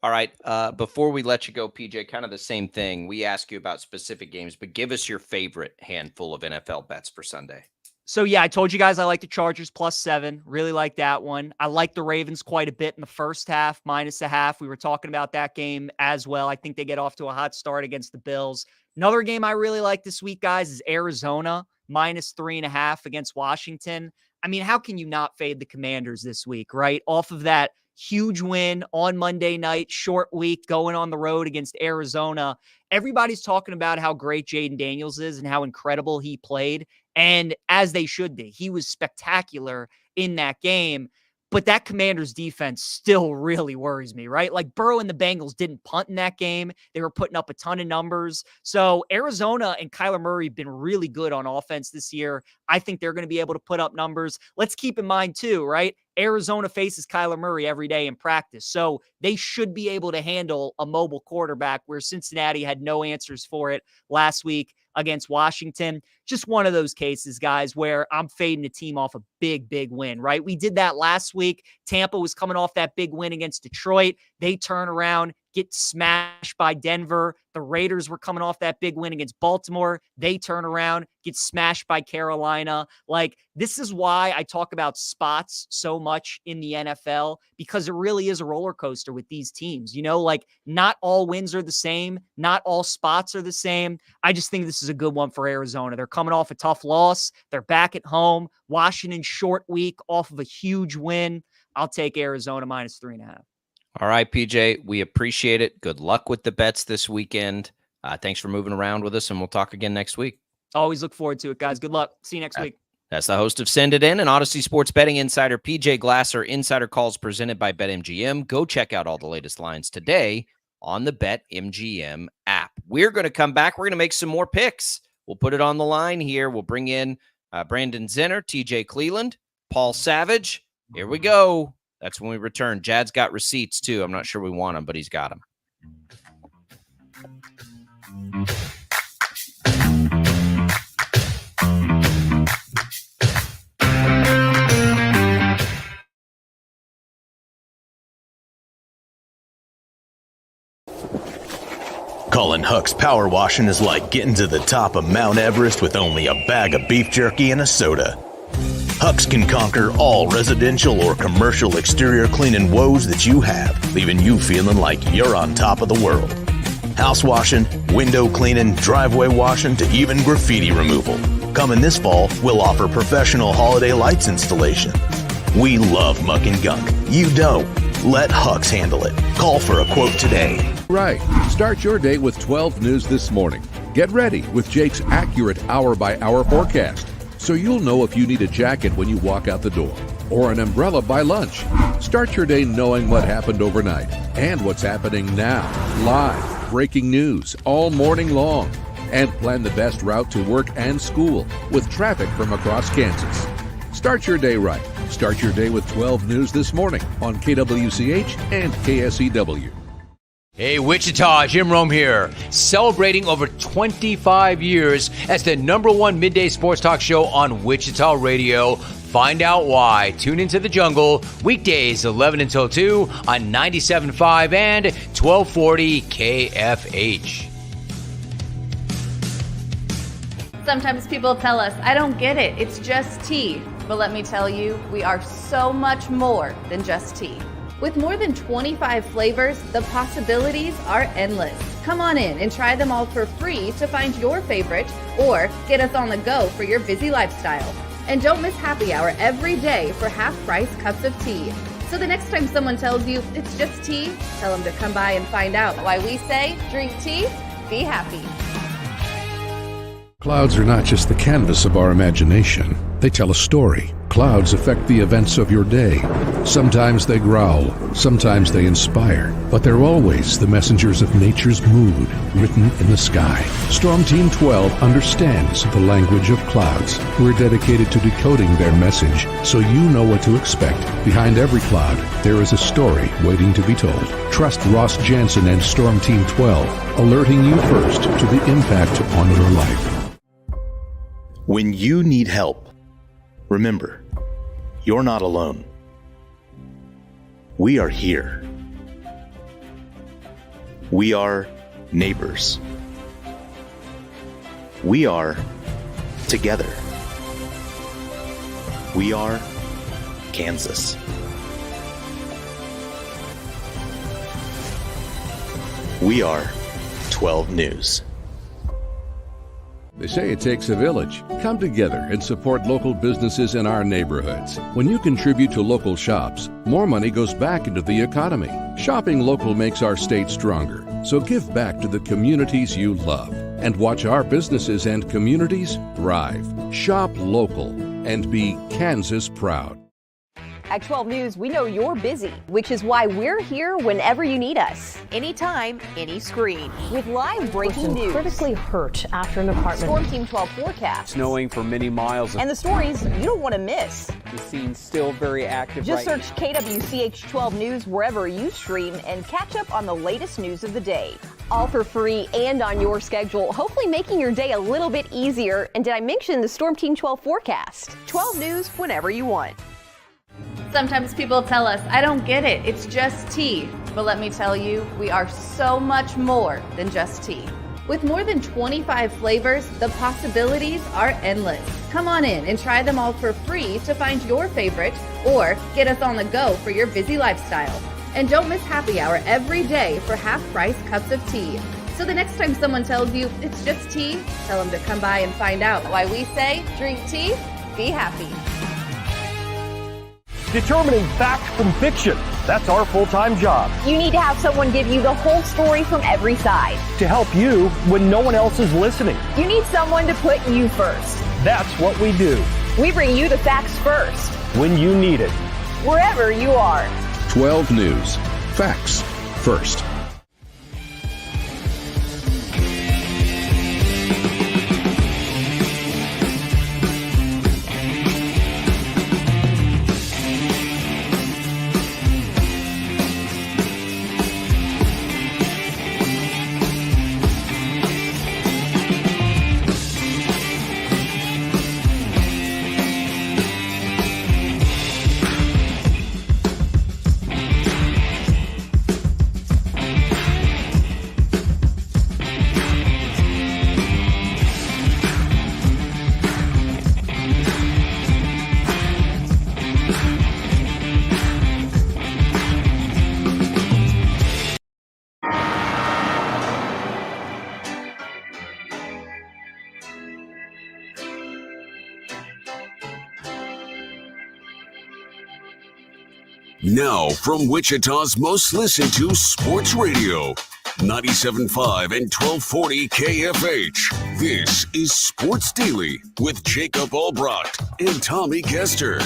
All right. Before we let you go, PJ, kind of the same thing. We ask you about specific games, but give us your favorite handful of NFL bets for Sunday. So, yeah, I told you guys I like the Chargers +7. Really like that one. I like the Ravens quite a bit in the first half, -0.5. We were talking about that game as well. I think they get off to a hot start against the Bills. Another game I really like this week, guys, is Arizona, -3.5 against Washington. I mean, how can you not fade the Commanders this week, right? Off of that huge win on Monday night, short week, going on the road against Arizona. Everybody's talking about how great Jaden Daniels is and how incredible he played. And as they should be, he was spectacular in that game. But that Commanders defense still really worries me, right? Like Burrow and the Bengals didn't punt in that game. They were putting up a ton of numbers. So Arizona and Kyler Murray have been really good on offense this year. I think they're going to be able to put up numbers. Let's keep in mind too, right? Arizona faces Kyler Murray every day in practice. So they should be able to handle a mobile quarterback where Cincinnati had no answers for it last week against Washington. Just one of those cases, guys, where I'm fading a team off a big, big win, right? We did that last week. Tampa was coming off that big win against Detroit. They turn around, get smashed by Denver. The Raiders were coming off that big win against Baltimore. They turn around, get smashed by Carolina. Like, this is why I talk about spots so much in the NFL, because it really is a roller coaster with these teams. You know, like, not all wins are the same. Not all spots are the same. I just think this is a good one for Arizona. They're coming off a tough loss. They're back at home. Washington short week off of a huge win. I'll take Arizona minus 3.5. All right, PJ, we appreciate it. Good luck with the bets this weekend. Thanks for moving around with us, and we'll talk again next week. Always look forward to it, guys. Good luck. See you next week. That's the host of Send It In, an Odyssey Sports Betting Insider, PJ Glasser. Insider calls presented by BetMGM. Go check out all the latest lines today on the BetMGM app. We're going to come back. We're going to make some more picks. We'll put it on the line here. We'll bring in Brandon Zenner, TJ Cleveland, Paul Savage. Here we go. That's when we return. Jad's got receipts, too. I'm not sure we want them, but he's got them. Colin Huck's power washing is like getting to the top of Mount Everest with only a bag of beef jerky and a soda. Hucks can conquer all residential or commercial exterior cleaning woes that you have, leaving you feeling like you're on top of the world. House washing, window cleaning, driveway washing, to even graffiti removal. Coming this fall, we'll offer professional holiday lights installation. We love muck and gunk. You don't. Let Hucks handle it. Call for a quote today. Right. Start your day with 12 News this morning. Get ready with Jake's accurate hour-by-hour forecast, so you'll know if you need a jacket when you walk out the door or an umbrella by lunch. Start your day knowing what happened overnight and what's happening now. Live, breaking news all morning long. And plan the best route to work and school with traffic from across Kansas. Start your day right. Start your day with 12 News this morning on KWCH and KSEW. Hey, Wichita, Jim Rome here, celebrating over 25 years as the #1 midday sports talk show on Wichita Radio. Find out why. Tune into The Jungle, weekdays 11 until 2 on 97.5 and 1240 KFH. Sometimes people tell us, I don't get it, it's just tea. But let me tell you, we are so much more than just tea. With more than 25 flavors, the possibilities are endless. Come on in and try them all for free to find your favorite or get us on the go for your busy lifestyle. And don't miss happy hour every day for half-price cups of tea. So the next time someone tells you it's just tea, tell them to come by and find out why we say drink tea, be happy. Clouds are not just the canvas of our imagination. They tell a story. Clouds affect the events of your day. Sometimes they growl, sometimes they inspire, but they're always the messengers of nature's mood written in the sky. Storm Team 12 understands the language of clouds. We're dedicated to decoding their message so you know what to expect. Behind every cloud, there is a story waiting to be told. Trust Ross Jansen and Storm Team 12, alerting you first to the impact on your life. When you need help, remember, you're not alone. We are here. We are neighbors. We are together. We are Kansas. We are 12 News. They say it takes a village. Come together and support local businesses in our neighborhoods. When you contribute to local shops, more money goes back into the economy. Shopping local makes our state stronger. So give back to the communities you love and watch our businesses and communities thrive. Shop local and be Kansas proud. At 12 News, we know you're busy, which is why we're here whenever you need us. Anytime, any screen. With live breaking news. Critically hurt after an apartment. Storm Team 12 forecast. Snowing for many miles. And the stories you don't want to miss. The scene's still very active. Just right search KWCH 12 News wherever you stream and catch up on the latest news of the day. All for free and on your schedule, hopefully making your day a little bit easier. And did I mention the Storm Team 12 forecast? 12 News whenever you want. Sometimes people tell us, I don't get it, it's just tea. But let me tell you, we are so much more than just tea. With more than 25 flavors, the possibilities are endless. Come on in and try them all for free to find your favorite or get us on the go for your busy lifestyle. And don't miss happy hour every day for half-price cups of tea. So the next time someone tells you it's just tea, tell them to come by and find out why we say drink tea, be happy. Determining fact from fiction. That's our full-time job. You need to have someone give you the whole story from every side. To help you when no one else is listening. You need someone to put you first. That's what we do. We bring you the facts first. When you need it. Wherever you are. 12 News. Facts first. Now, from Wichita's most listened to sports radio, 97.5 and 1240 KFH. This is Sports Daily with Jacob Albrocht and Tommy Kester.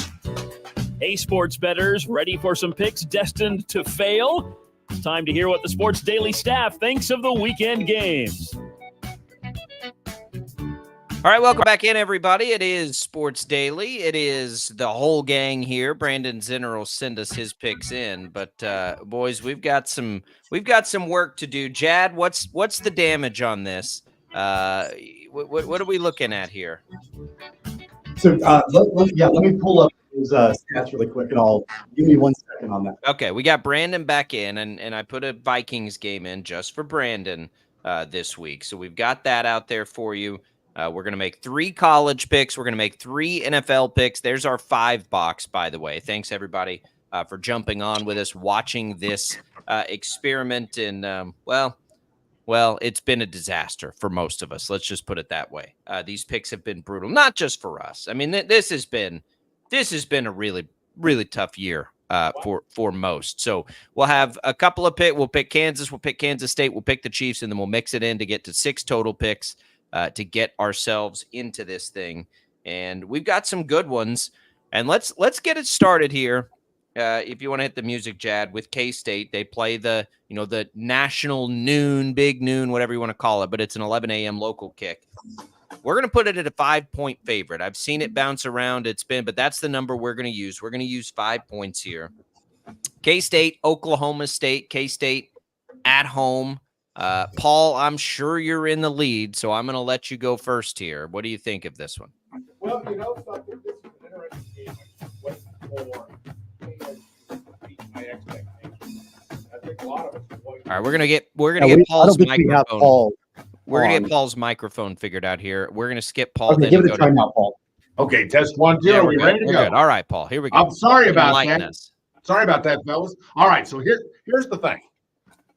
Hey, sports bettors, ready for some picks destined to fail? It's time to hear what the Sports Daily staff thinks of the weekend games. All right, welcome back in, everybody. It is Sports Daily. It is the whole gang here. Brandon Zinner will send us his picks in, but boys, we've got some work to do. Jad, what's the damage on this? What are we looking at here? So let me pull up his stats really quick, and I'll give me 1 second on that. Okay, we got Brandon back in, and I put a Vikings game in just for Brandon this week, so we've got that out there for you. We're going to make 3 college picks. We're going to make 3 NFL picks. There's our 5 box, by the way. Thanks, everybody, for jumping on with us, watching this experiment. And, well, it's been a disaster for most of us. Let's just put it that way. These picks have been brutal, not just for us. I mean, this has been a really, really tough year for most. So we'll have a couple of picks. We'll pick Kansas. We'll pick Kansas State. We'll pick the Chiefs, and then we'll mix it in to get to 6 total picks. To get ourselves into this thing, and we've got some good ones. And let's get it started here. If you want to hit the music, Jad, with K-State, they play the national noon, big noon, whatever you want to call it, but it's an 11 a.m. local kick. We're going to put it at a 5-point favorite. I've seen it bounce around. But that's the number we're going to use. We're going to use 5 points here. K-State, Oklahoma State, K-State at home. Paul, I'm sure you're in the lead, so I'm going to let you go first here. What do you think of this one? Well, something, this is an interesting game. I'm waiting for my expectations. I think a lot of us are waiting. All right, we're gonna get Paul's microphone. Paul we're gonna get Paul's microphone figured out here. We're gonna skip Paul. Okay, give it a try now, Paul. Okay, test 1, 2. Yeah, Are we ready to go? Good. All right, Paul. Here we go. I'm sorry about Enlighten that. us. Sorry about that, fellas. All right, so here's the thing.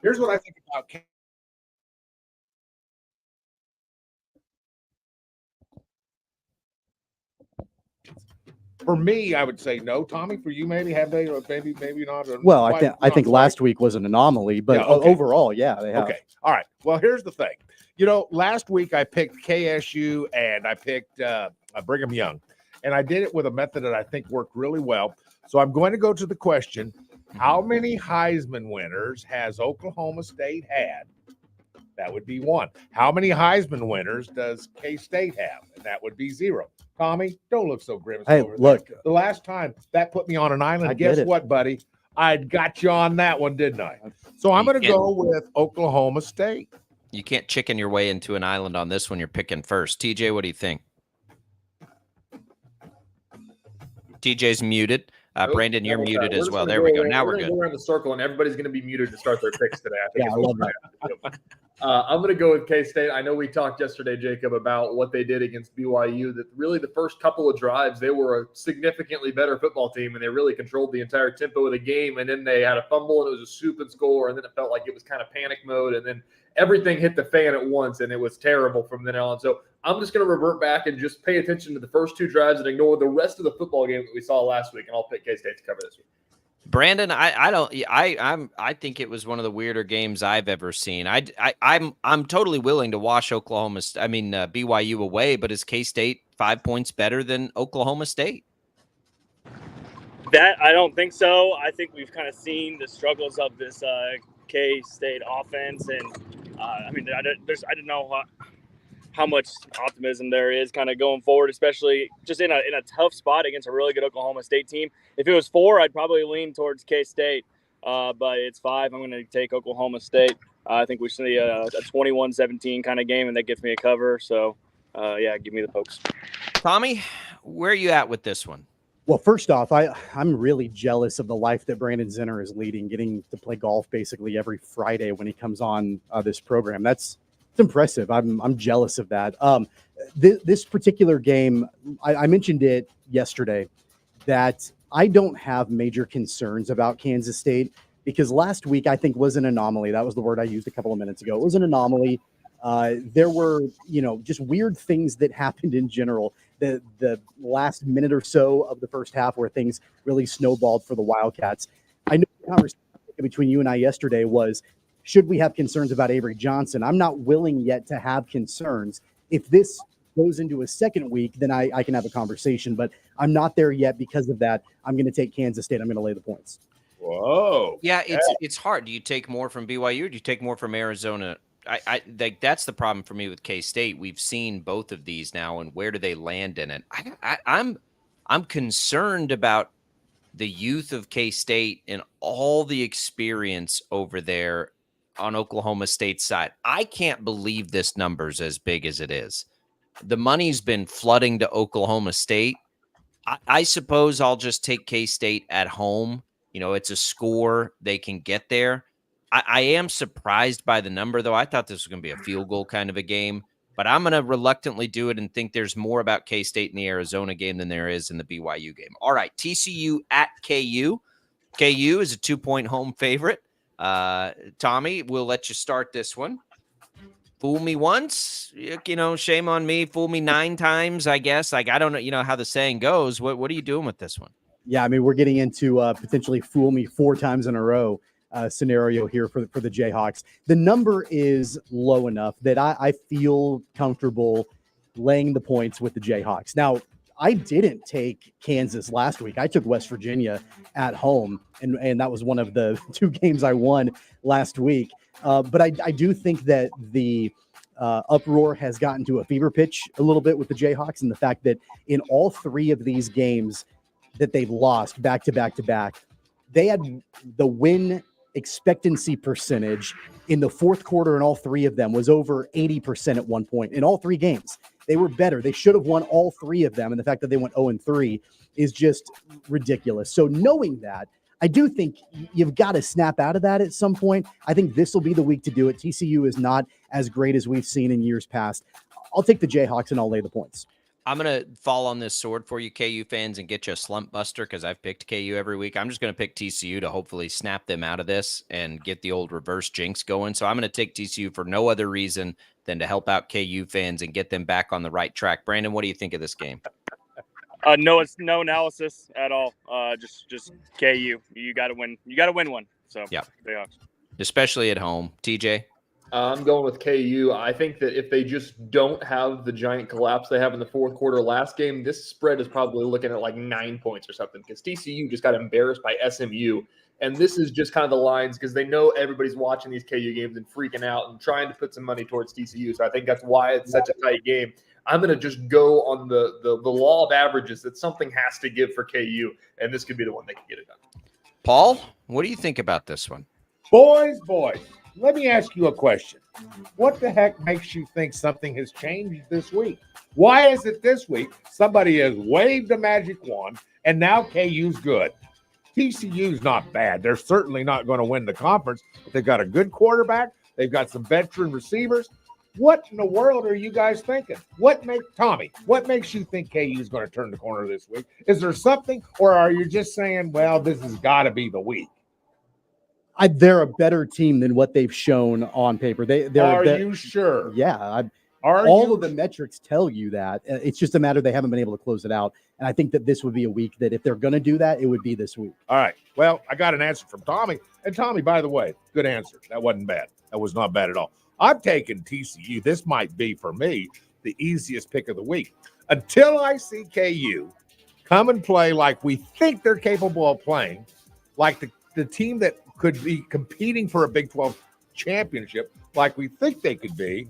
Here's what I think about. For me, I would say no. Tommy, for you, maybe have they, or maybe not. Well, I think last week was an anomaly, but Yeah, okay. overall, yeah, they have. Okay, all right. Well, here's the thing. Last week I picked KSU and I picked Brigham Young, and I did it with a method that I think worked really well. So I'm going to go to the question, how many Heisman winners has Oklahoma State had? That would be 1. How many Heisman winners does K-State have? And that would be 0. Tommy, don't look so grimace. Hey, over look. there. The last time that put me on an island, I get guess it. what, buddy? I got you on that one, didn't I? So I'm going to go with Oklahoma State. You can't chicken your way into an island on this one. You're picking first. TJ, what do you think? TJ's muted. Brandon, you're muted as well. There we go. Now we're good. Go around the circle, and everybody's going to be muted to start their picks today. I think Yeah, I love that. I'm going to go with K-State. I know we talked yesterday, Jacob, about what they did against BYU, that really the first couple of drives, they were a significantly better football team, and they really controlled the entire tempo of the game. And then they had a fumble, and it was a stupid score, and then it felt like it was kind of panic mode, and then everything hit the fan at once, and it was terrible from then on. So I'm just going to revert back and just pay attention to the first 2 drives and ignore the rest of the football game that we saw last week, and I'll pick K-State to cover this week. Brandon, I think it was one of the weirder games I've ever seen. I'm totally willing to wash BYU away, but is K-State 5 points better than Oklahoma State? That I don't think so. I think we've kind of seen the struggles of this K-State offense, and I don't know how much optimism there is kind of going forward, especially just in a tough spot against a really good Oklahoma State team. If it was 4, I'd probably lean towards K-State, but it's 5. I'm going to take Oklahoma State. I think we see a 21-17 kind of game, and that gets me a cover. So, give me the Pokes. Tommy, where are you at with this one? Well, first off, I'm really jealous of the life that Brandon Zinner is leading, getting to play golf basically every Friday when he comes on this program. It's impressive. I'm jealous of that. This particular game, I mentioned it yesterday, that I don't have major concerns about Kansas State because last week I think was an anomaly. That was the word I used a couple of minutes ago. It was an anomaly. There were, just weird things that happened in general. The last minute or so of the first half where things really snowballed for the Wildcats. I know the conversation between you and I yesterday was, should we have concerns about Avery Johnson? I'm not willing yet to have concerns. If this goes into a second week, then I can have a conversation, but I'm not there yet because of that. I'm going to take Kansas State. I'm going to lay the points. Whoa. Yeah, it's hard. Do you take more from BYU or do you take more from Arizona? I think that's the problem for me with K-State. We've seen both of these now, and where do they land in it? I'm concerned about the youth of K-State and all the experience over there on Oklahoma State's side. I can't believe this number's as big as it is. The money's been flooding to Oklahoma State. I suppose I'll just take K-State at home. It's a score. They can get there. I am surprised by the number, though. I thought this was going to be a field goal kind of a game, but I'm going to reluctantly do it and think there's more about K-State in the Arizona game than there is in the BYU game. All right, TCU at KU. KU is a 2-point home favorite. Tommy, we'll let you start this one. Fool me once, shame on me. Fool me 9 times, I guess. I don't know, how the saying goes. What are you doing with this one? Yeah, we're getting into potentially fool me 4 times in a row scenario here for the Jayhawks. The number is low enough that I feel comfortable laying the points with the Jayhawks. Now, I didn't take Kansas last week. I took West Virginia at home, and that was one of the 2 games I won last week. But I do think that the uproar has gotten to a fever pitch a little bit with the Jayhawks, and the fact that in all 3 of these games that they've lost back to back to back, they had the win expectancy percentage in the fourth quarter in all 3 of them was over 80% at one point in all 3 games. They were better. They should have won all 3 of them. And the fact that they went 0-3 is just ridiculous. So knowing that, I do think you've got to snap out of that at some point. I think this will be the week to do it. TCU is not as great as we've seen in years past. I'll take the Jayhawks and I'll lay the points. I'm going to fall on this sword for you, KU fans, and get you a slump buster because I've picked KU every week. I'm just going to pick TCU to hopefully snap them out of this and get the old reverse jinx going. So I'm going to take TCU for no other reason than to help out KU fans and get them back on the right track. Brandon, what do you think of this game? No, it's no analysis at all. Just KU. You got to win. You got to win one. So yeah, Jayhawks. Especially at home. TJ? I'm going with KU. I think that if they just don't have the giant collapse they have in the fourth quarter last game, this spread is probably looking at like 9 points or something because TCU just got embarrassed by SMU. And this is just kind of the lines because they know everybody's watching these KU games and freaking out and trying to put some money towards TCU. So I think that's why it's such a tight game. I'm going to just go on the law of averages that something has to give for KU, and this could be the one that can get it done. Paul, what do you think about this one? Boys, let me ask you a question. What the heck makes you think something has changed this week? Why is it this week somebody has waved a magic wand and now KU's good? TCU's not bad. They're certainly not going to win the conference, but they've got a good quarterback. They've got some veteran receivers. What in the world are you guys thinking? What makes you think KU is going to turn the corner this week? Is there something, or are you just saying, well, this has got to be the week? They're a better team than what they've shown on paper. Are you sure? Yeah. All of the metrics tell you that. It's just a matter they haven't been able to close it out. And I think that this would be a week that if they're going to do that, it would be this week. All right. Well, I got an answer from Tommy. And Tommy, by the way, good answer. That wasn't bad. That was not bad at all. I'm taking TCU. This might be, for me, the easiest pick of the week. Until I see KU come and play like we think they're capable of playing, like the team that could be competing for a Big 12 championship like we think they could be.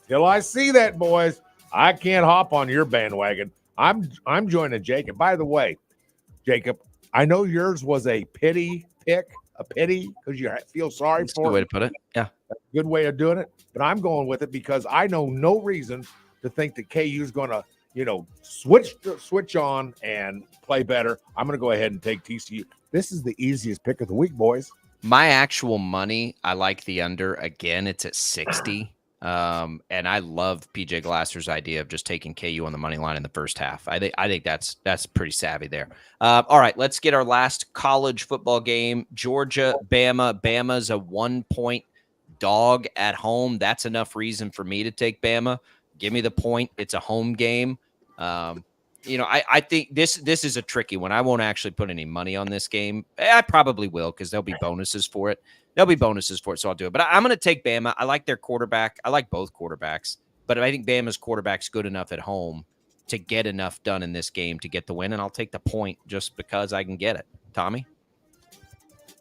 Until I see that, boys, I can't hop on your bandwagon. I'm joining Jacob. By the way, Jacob, I know yours was a pity pick, because you feel sorry That's for a good way it. to put it. Yeah. That's a good way of doing it. But I'm going with it because I know no reason to think that KU is going to, switch on and play better. I'm going to go ahead and take TCU. This is the easiest pick of the week, boys. My actual money, I like the under. Again, it's at 60. And I love PJ Glasser's idea of just taking KU on the money line in the first half. I think that's pretty savvy there. All right, let's get our last college football game. Georgia, Bama. Bama's a 1-point dog at home. That's enough reason for me to take Bama. Give me the point. It's a home game. I think this is a tricky one. I won't actually put any money on this game. I probably will because there'll be bonuses for it. So I'll do it. But I'm going to take Bama. I like their quarterback. I like both quarterbacks. But I think Bama's quarterback's good enough at home to get enough done in this game to get the win. And I'll take the point just because I can get it. Tommy?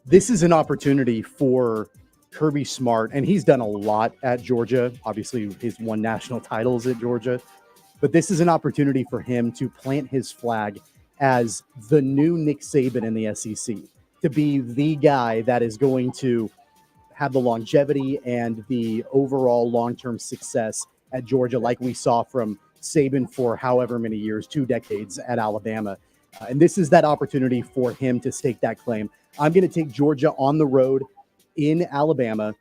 This is an opportunity for Kirby Smart, and he's done a lot at Georgia. Obviously, he's won national titles at Georgia. But this is an opportunity for him to plant his flag as the new Nick Saban in the SEC, to be the guy that is going to have the longevity and the overall long-term success at Georgia, like we saw from Saban for however many years, 2 decades at Alabama. And this is that opportunity for him to stake that claim. I'm going to take Georgia on the road in Alabama.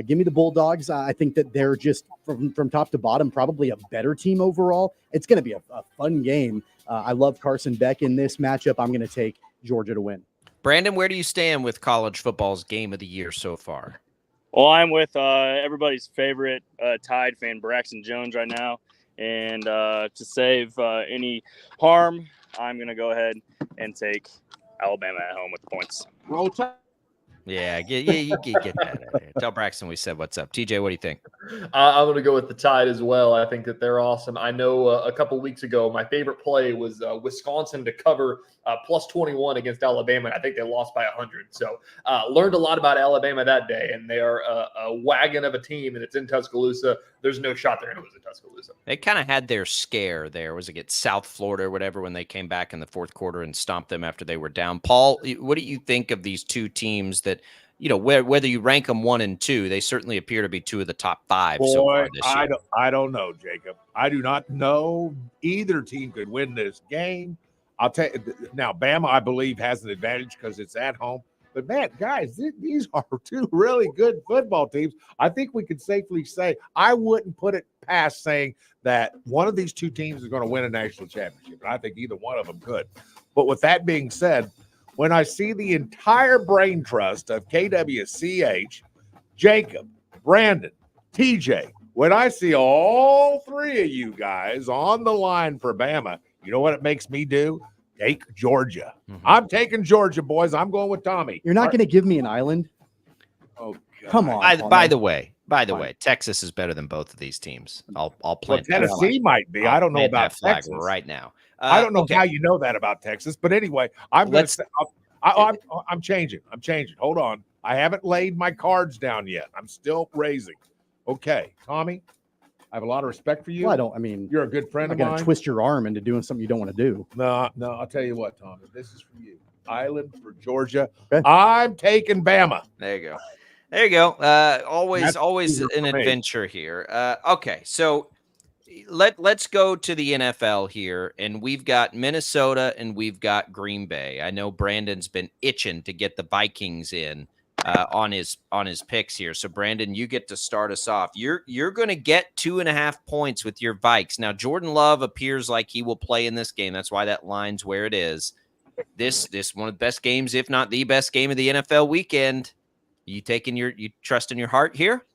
Give me the Bulldogs. I think that they're just from top to bottom, probably a better team overall. It's going to be a fun game. I love Carson Beck in this matchup. I'm going to take Georgia to win. Brandon, where do you stand with college football's game of the year so far? Well, I'm with everybody's favorite Tide fan, Braxton Jones, right now. And to save any harm, I'm going to go ahead and take Alabama at home with the points. Roll Tide. Yeah, get that. Tell Braxton we said what's up. TJ, what do you think? I'm going to go with the Tide as well. I think that they're awesome. I know a couple weeks ago, my favorite play was Wisconsin to cover plus 21 against Alabama. I think they lost by 100. So learned a lot about Alabama that day, and they are a wagon of a team, and it's in Tuscaloosa. There's no shot they're going to lose in Tuscaloosa. They kind of had their scare there. Was it against South Florida or whatever when they came back in the fourth quarter and stomped them after they were down? Paul, what do you think of these two teams that, whether you rank them 1 and 2, they certainly appear to be 2 of the top 5 so far this year. I don't know, Jacob. I do not know either team could win this game. I'll tell you now, Bama, I believe, has an advantage because it's at home. But, man, guys, these are 2 really good football teams. I think we could safely say I wouldn't put it past saying that one of these 2 teams is going to win a national championship. And I think either one of them could. But with that being said, when I see the entire brain trust of KWCH, Jacob, Brandon, TJ, when I see all 3 of you guys on the line for Bama, you know what it makes me do? Take Georgia. Mm-hmm. I'm taking Georgia, boys. I'm going with Tommy. You're not going to give me an island? Oh, God. Come on. By the way, By the way, Texas is better than both of these teams. I'll plant well, Tennessee might be. I don't know about Texas right now. I don't know how you know that about Texas, but anyway, I'm changing. I'm changing. Hold on. I haven't laid my cards down yet. I'm still raising. Okay, Tommy, I have a lot of respect for you. Well, you're a good friend of mine. I'm going to twist your arm into doing something you don't want to do. No, I'll tell you what, Tommy, this is for you. Island for Georgia. Okay. I'm taking Bama. There you go. Always an adventure here. Okay, so let's go to the NFL here, and we've got Minnesota and we've got Green Bay. I know Brandon's been itching to get the Vikings in on his picks here. So Brandon, you get to start us off. You're going to get 2.5 points with your Vikes. Now Jordan Love appears like he will play in this game. That's why that line's where it is. This one of the best games, if not the best game of the NFL weekend. You trusting your heart here?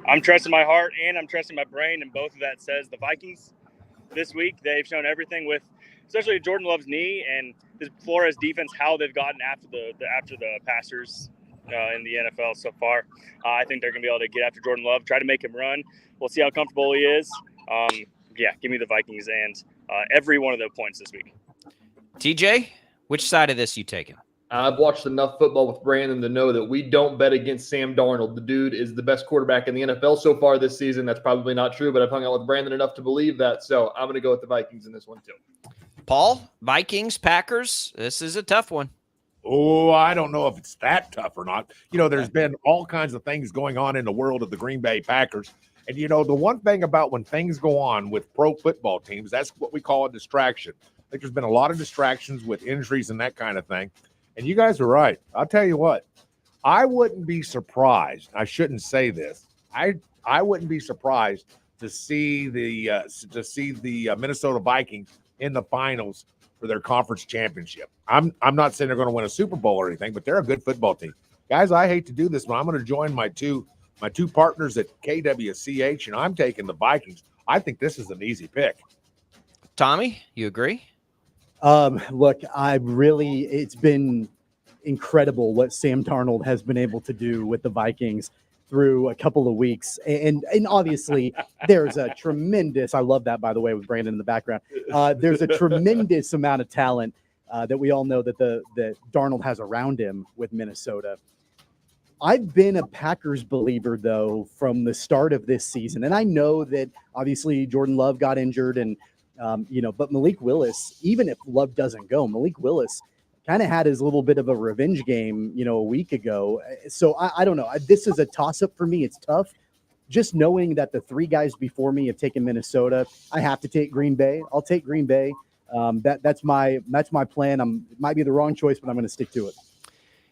I'm trusting my heart and I'm trusting my brain, and both of that says the Vikings this week. They've shown everything with, especially Jordan Love's knee and this Flores defense, how they've gotten after the passers in the NFL so far. I think they're going to be able to get after Jordan Love, try to make him run. We'll see how comfortable he is. Give me the Vikings and every one of the points this week. TJ, which side of this you taking? I've watched enough football with Brandon to know that we don't bet against Sam Darnold. The dude is the best quarterback in the NFL so far this season. That's probably not true, but I've hung out with Brandon enough to believe that. So I'm going to go with the Vikings in this one too. Paul, Vikings, Packers. This is a tough one. Oh, I don't know if it's that tough or not. There's been all kinds of things going on in the world of the Green Bay Packers. And, the one thing about when things go on with pro football teams, that's what we call a distraction. I think there's been a lot of distractions with injuries and that kind of thing. And you guys are right. I'll tell you what, I wouldn't be surprised. I shouldn't say this. I wouldn't be surprised to see the Minnesota Vikings in the finals for their conference championship. I'm not saying they're going to win a Super Bowl or anything, but they're a good football team. Guys, I hate to do this, but I'm going to join my two partners at KWCH, and I'm taking the Vikings. I think this is an easy pick. Tommy, you agree? Look, it's been incredible what Sam Darnold has been able to do with the Vikings through a couple of weeks. And obviously there's a tremendous, I love that, by the way, with Brandon in the background. There's a tremendous amount of talent that we all know that Darnold has around him with Minnesota. I've been a Packers believer, though, from the start of this season. And I know that obviously Jordan Love got injured and, but Malik Willis, even if Love doesn't go, Malik Willis kind of had his little bit of a revenge game, a week ago. So I don't know. This is a toss-up for me. It's tough. Just knowing that the three guys before me have taken Minnesota, I have to take Green Bay. I'll take Green Bay. That's my plan. It might be the wrong choice, but I'm going to stick to it.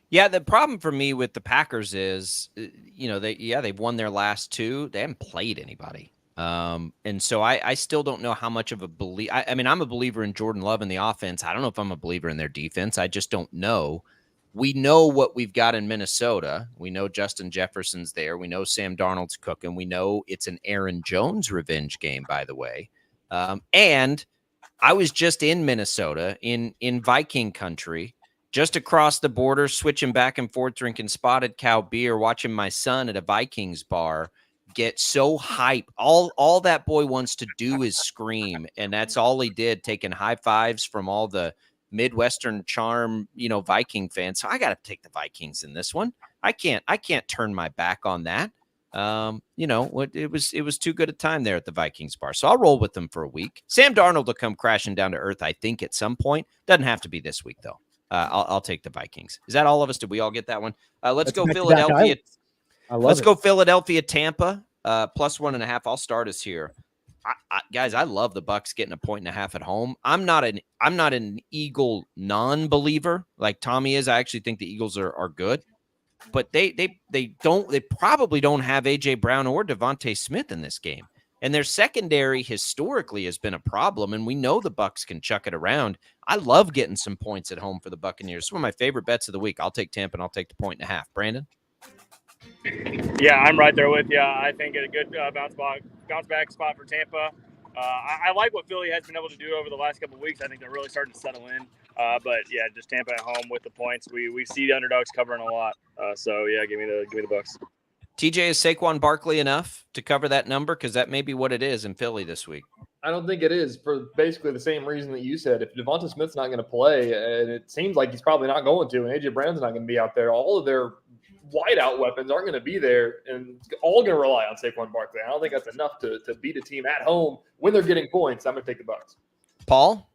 Yeah, the problem for me with the Packers is, they've won their last two. They haven't played anybody. And so I still don't know how much of a belief. I'm a believer in Jordan Love in the offense. I don't know if I'm a believer in their defense. I just don't know. We know what we've got in Minnesota. We know Justin Jefferson's there. We know Sam Darnold's cooking. We know it's an Aaron Jones revenge game, by the way. And I was just in Minnesota in Viking country, just across the border, switching back and forth, drinking Spotted Cow beer, watching my son at a Vikings bar get so hype. All that boy wants to do is scream, and that's all he did, taking high fives from all the Midwestern charm, Viking fans. So I got to take the Vikings in this one. I can't turn my back on that. It was too good a time there at the Vikings bar. So I'll roll with them for a week. Sam Darnold will come crashing down to earth, I think, at some point. Doesn't have to be this week, though. I'll take the Vikings. Is that all of us? Did we all get that one? Let's go Philadelphia. Let's go Philadelphia, Tampa, +1.5. I'll start us here. Guys, I love the Bucks getting 1.5 at home. I'm not an Eagle non-believer like Tommy is. I actually think the Eagles are good, but they probably don't have AJ Brown or Devontae Smith in this game. And their secondary historically has been a problem, and we know the Bucks can chuck it around. I love getting some points at home for the Buccaneers. It's one of my favorite bets of the week. I'll take Tampa, and I'll take the 1.5. Brandon? Yeah, I'm right there with you. I think a good bounce back spot for Tampa. I like what Philly has been able to do over the last couple of weeks. I think they're really starting to settle in. But yeah, just Tampa at home with the points. We see the underdogs covering a lot. So yeah, give me the Bucks. TJ, is Saquon Barkley enough to cover that number? Because that may be what it is in Philly this week. I don't think it is for basically the same reason that you said. If Devonta Smith's not going to play, and it seems like he's probably not going to, and A.J. Brown's not going to be out there, all of their wideout weapons aren't going to be there, and it's all going to rely on Saquon Barkley. I don't think that's enough to beat a team at home when they're getting points. I'm going to take the Bucs. Paul?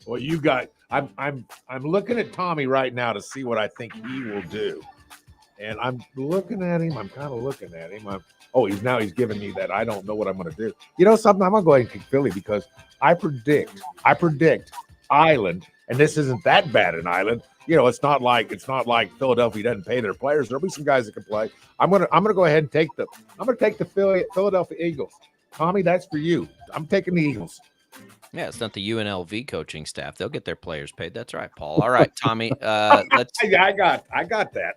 Well, you got. I'm looking at Tommy right now to see what I think he will do, and I'm looking at him. I'm kind of looking at him. He's giving me that I don't know what I'm going to do. You know something? I'm going to go ahead and pick Philly because I predict Island, and this isn't that bad an Island. You know, it's not like Philadelphia doesn't pay their players. There'll be some guys that can play. I'm gonna go ahead and take the Philadelphia Eagles. Tommy, that's for you. I'm taking the Eagles. Yeah, it's not the UNLV coaching staff. They'll get their players paid. That's right, Paul. All right, Tommy. Let's. I got that.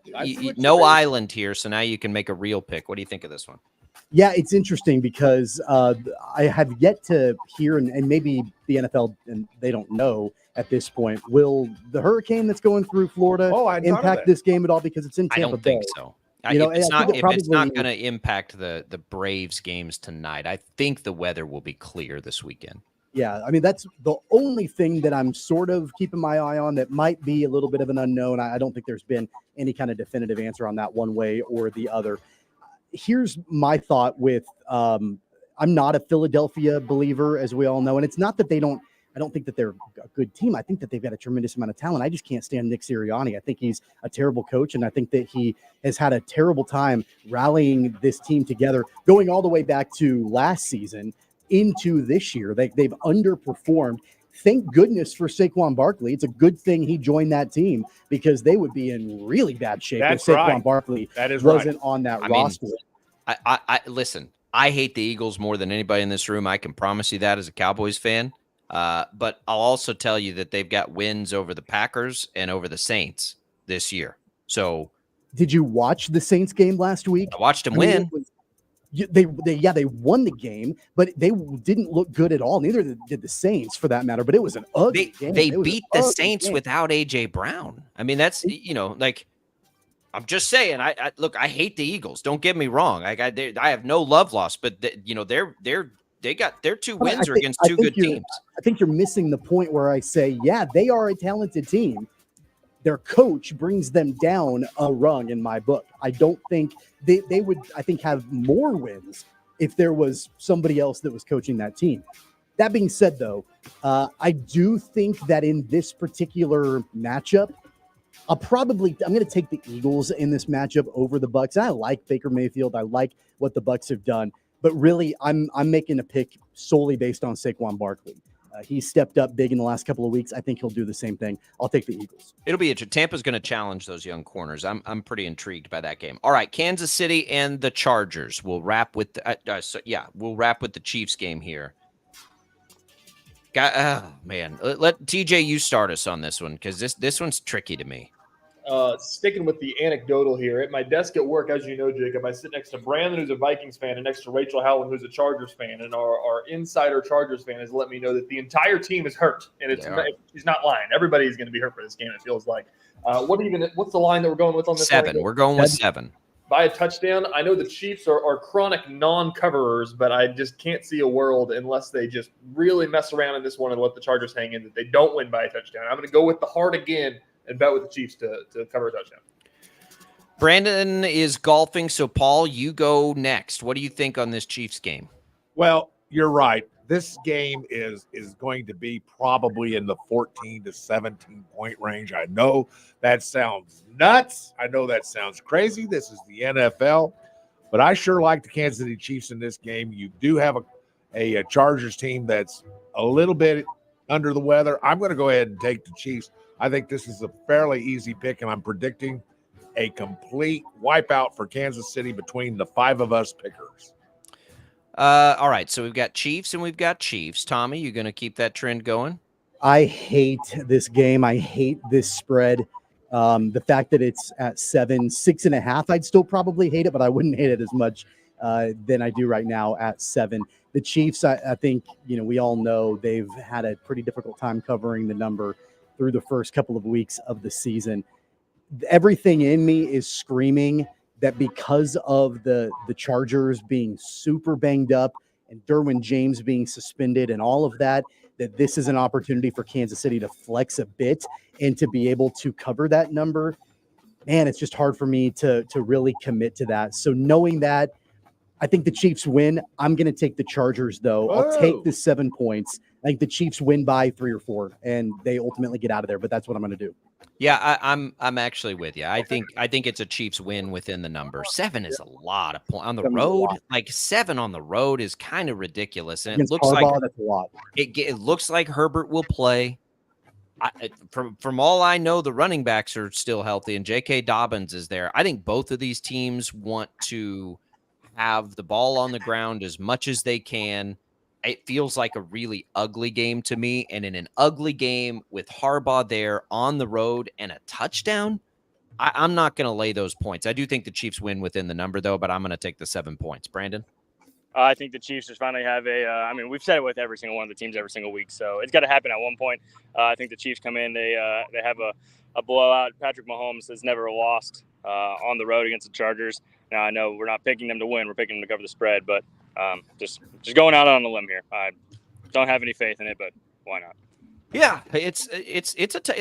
No Island here, so now you can make a real pick. What do you think of this one? Yeah, it's interesting because I have yet to hear, and maybe the NFL and they don't know at this point, will the hurricane that's going through Florida impact this game at all? Because it's in Tampa Bay. I don't think so. If it's not going to impact the Braves games tonight, I think the weather will be clear this weekend. Yeah, I mean, that's the only thing that I'm sort of keeping my eye on that might be a little bit of an unknown. I don't think there's been any kind of definitive answer on that one way or the other. Here's my thought with I'm not a Philadelphia believer, as we all know, and it's not that I don't think that they're a good team. I think that they've got a tremendous amount of talent. I just can't stand Nick Sirianni. I think he's a terrible coach, and I think that he has had a terrible time rallying this team together, going all the way back to last season into this year. They've underperformed. Thank goodness for Saquon Barkley. It's a good thing he joined that team because they would be in really bad shape if Saquon Barkley wasn't on that roster. I listen, I hate the Eagles more than anybody in this room. I can promise you that as a Cowboys fan. But I'll also tell you that they've got wins over the Packers and over the Saints this year. So did you watch the Saints game last week? I watched them win. They won the game, but they didn't look good at all. Neither did the Saints, for that matter. But it was an ugly game. They beat the Saints without A.J. Brown. I mean, that's I'm just saying. I look. I hate the Eagles. Don't get me wrong. I have no love lost, but they got their two wins against two good teams. I think you're missing the point where I say, yeah, they are a talented team. Their coach brings them down a rung in my book. I don't think they would, I think, have more wins if there was somebody else that was coaching that team. That being said, though, I do think that in this particular matchup, I'm going to take the Eagles in this matchup over the Bucs. I like Baker Mayfield. I like what the Bucs have done, but really I'm making a pick solely based on Saquon Barkley. He stepped up big in the last couple of weeks. I think he'll do the same thing. I'll take the Eagles. It'll be Tampa's going to challenge those young corners. I'm pretty intrigued by that game. All right, Kansas City and the Chargers. We'll wrap with we'll wrap with the Chiefs game here. Oh man, let TJ you start us on this one because this one's tricky to me. Sticking with the anecdotal here, at my desk at work, as you know, Jacob, I sit next to Brandon, who's a Vikings fan, and next to Rachel Howland, who's a Chargers fan. And our insider Chargers fan has let me know that the entire team is hurt, and she's not lying. Everybody is going to be hurt for this game. It feels like. What's the line that we're going with on this? 7. We're going with 7. By a touchdown. I know the Chiefs are chronic non-coverers, but I just can't see a world unless they just really mess around in this one and let the Chargers hang in that they don't win by a touchdown. I'm going to go with the heart again and bet with the Chiefs to cover a touchdown. Brandon is golfing, so Paul, you go next. What do you think on this Chiefs game? Well, you're right. This game is going to be probably in the 14 to 17 point range. I know that sounds nuts. I know that sounds crazy. This is the NFL, but I sure like the Kansas City Chiefs in this game. You do have a Chargers team that's a little bit under the weather. I'm going to go ahead and take the Chiefs. I think this is a fairly easy pick, and I'm predicting a complete wipeout for Kansas City between the 5 of us pickers. All right, so we've got Chiefs and we've got Chiefs. Tommy, you going to keep that trend going? I hate this game. I hate this spread. The fact that it's at 6.5, I'd still probably hate it, but I wouldn't hate it as much than I do right now at 7. The Chiefs, I think, we all know they've had a pretty difficult time covering the number through the first couple of weeks of the season. Everything in me is screaming that because of the Chargers being super banged up and Derwin James being suspended and all of that, that this is an opportunity for Kansas City to flex a bit and to be able to cover that number. Man, it's just hard for me to really commit to that. So knowing that, I think the Chiefs win. I'm going to take the Chargers, though. I'll take the 7 points. I think the Chiefs win by 3 or 4, and they ultimately get out of there. But that's what I'm going to do. Yeah, I'm actually with you. I think it's a Chiefs win within the number. 7 is a lot of points on the road. Like 7 on the road is kind of ridiculous, and it looks like that's a lot. It looks like Herbert will play. From all I know, the running backs are still healthy, and J.K. Dobbins is there. I think both of these teams want to have the ball on the ground as much as they can. It feels like a really ugly game to me. And in an ugly game with Harbaugh there on the road and a touchdown, I'm not going to lay those points. I do think the Chiefs win within the number, though, but I'm going to take the 7 points. Brandon? I think the Chiefs just finally have I mean, we've said it with every single one of the teams every single week, so it's got to happen at one point. I think the Chiefs come in, they have a blowout. Patrick Mahomes has never lost on the road against the Chargers. Now, I know we're not picking them to win. We're picking them to cover the spread, but just going out on a limb here. I don't have any faith in it, but why not? Yeah,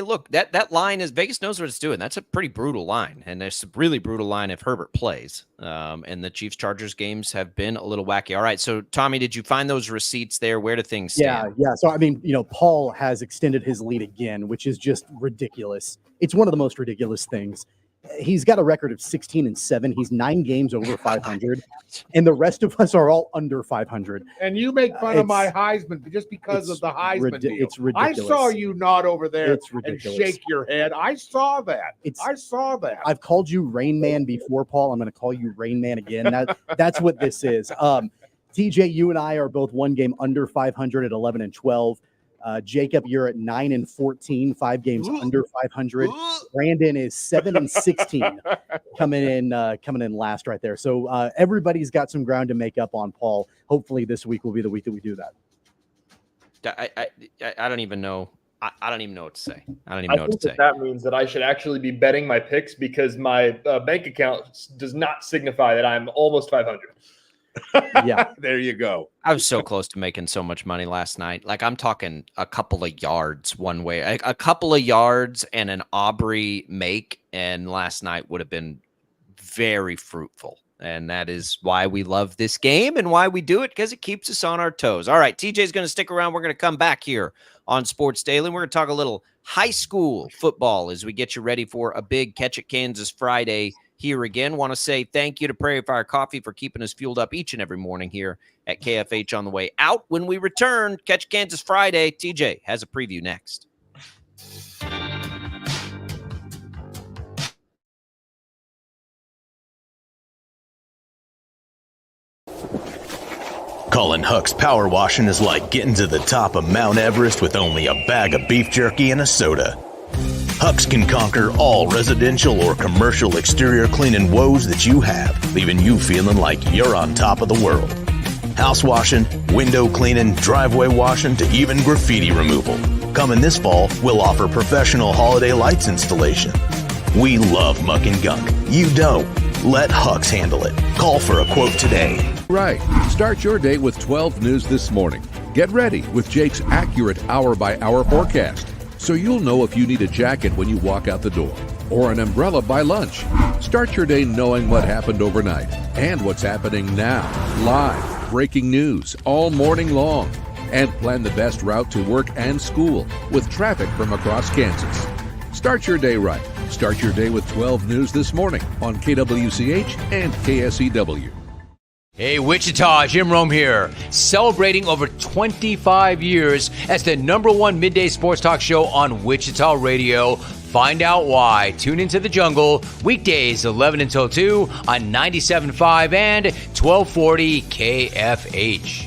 look, that line is Vegas knows what it's doing. That's a pretty brutal line, and it's a really brutal line if Herbert plays. And the Chiefs-Chargers games have been a little wacky. All right, so Tommy, did you find those receipts there? Where do things stand? Yeah. So I mean, Paul has extended his lead again, which is just ridiculous. It's one of the most ridiculous things. He's got a record of 16-7. He's 9 games over 500, and the rest of us are all under 500. And you make fun of my Heisman just because of the Heisman deal. It's ridiculous. I saw you nod over there and shake your head. I saw that. I saw that. I've called you Rain Man before, Paul. I'm going to call you Rain Man again. That's what this is. TJ, you and I are both 1 game under 500 at 11-12. Jacob, you're at 9-14, 5 games under 500. Brandon is 7-16, coming in last right there. So everybody's got some ground to make up on Paul. Hopefully this week will be the week that we do that. I don't even know. I don't even know what to say. I don't even know what to say. That means that I should actually be betting my picks because my bank account does not signify that I'm almost 500. Yeah, there you go. I was so close to making so much money last night. Like I'm talking a couple of yards one way, a couple of yards and an Aubrey make. And last night would have been very fruitful. And that is why we love this game and why we do it, because it keeps us on our toes. All right, TJ's going to stick around. We're going to come back here on Sports Daily. We're going to talk a little high school football as we get you ready for a big Catch It Kansas Friday here again. Want to say thank you to Prairie Fire Coffee for keeping us fueled up each and every morning here at KFH on the way out. When we return, Catch Kansas Friday. TJ has a preview next. Colin Huck's power washing is like getting to the top of Mount Everest with only a bag of beef jerky and a soda. Huck's can conquer all residential or commercial exterior cleaning woes that you have, leaving you feeling like you're on top of the world. House washing, window cleaning, driveway washing, to even graffiti removal. Coming this fall, we'll offer professional holiday lights installation. We love muck and gunk. You don't. Let Huck's handle it. Call for a quote today. Right. Start your day with 12 News this morning. Get ready with Jake's accurate hour-by-hour forecast, so you'll know if you need a jacket when you walk out the door or an umbrella by lunch. Start your day knowing what happened overnight and what's happening now. Live, breaking news all morning long. And plan the best route to work and school with traffic from across Kansas. Start your day right. Start your day with 12 News this morning on KWCH and KSEW. Hey, Wichita, Jim Rome here, celebrating over 25 years as the #1 midday sports talk show on Wichita Radio. Find out why. Tune into The Jungle, weekdays 11 until 2 on 97.5 and 1240 KFH.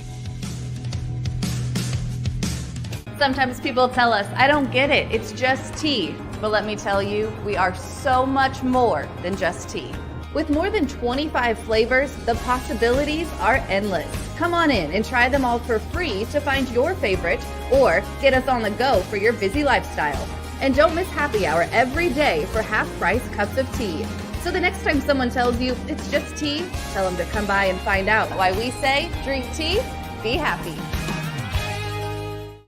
Sometimes people tell us, I don't get it, it's just tea. But let me tell you, we are so much more than just tea. With more than 25 flavors, the possibilities are endless. Come on in and try them all for free to find your favorite or get us on the go for your busy lifestyle. And don't miss happy hour every day for half-price cups of tea. So the next time someone tells you it's just tea, tell them to come by and find out why we say drink tea, be happy.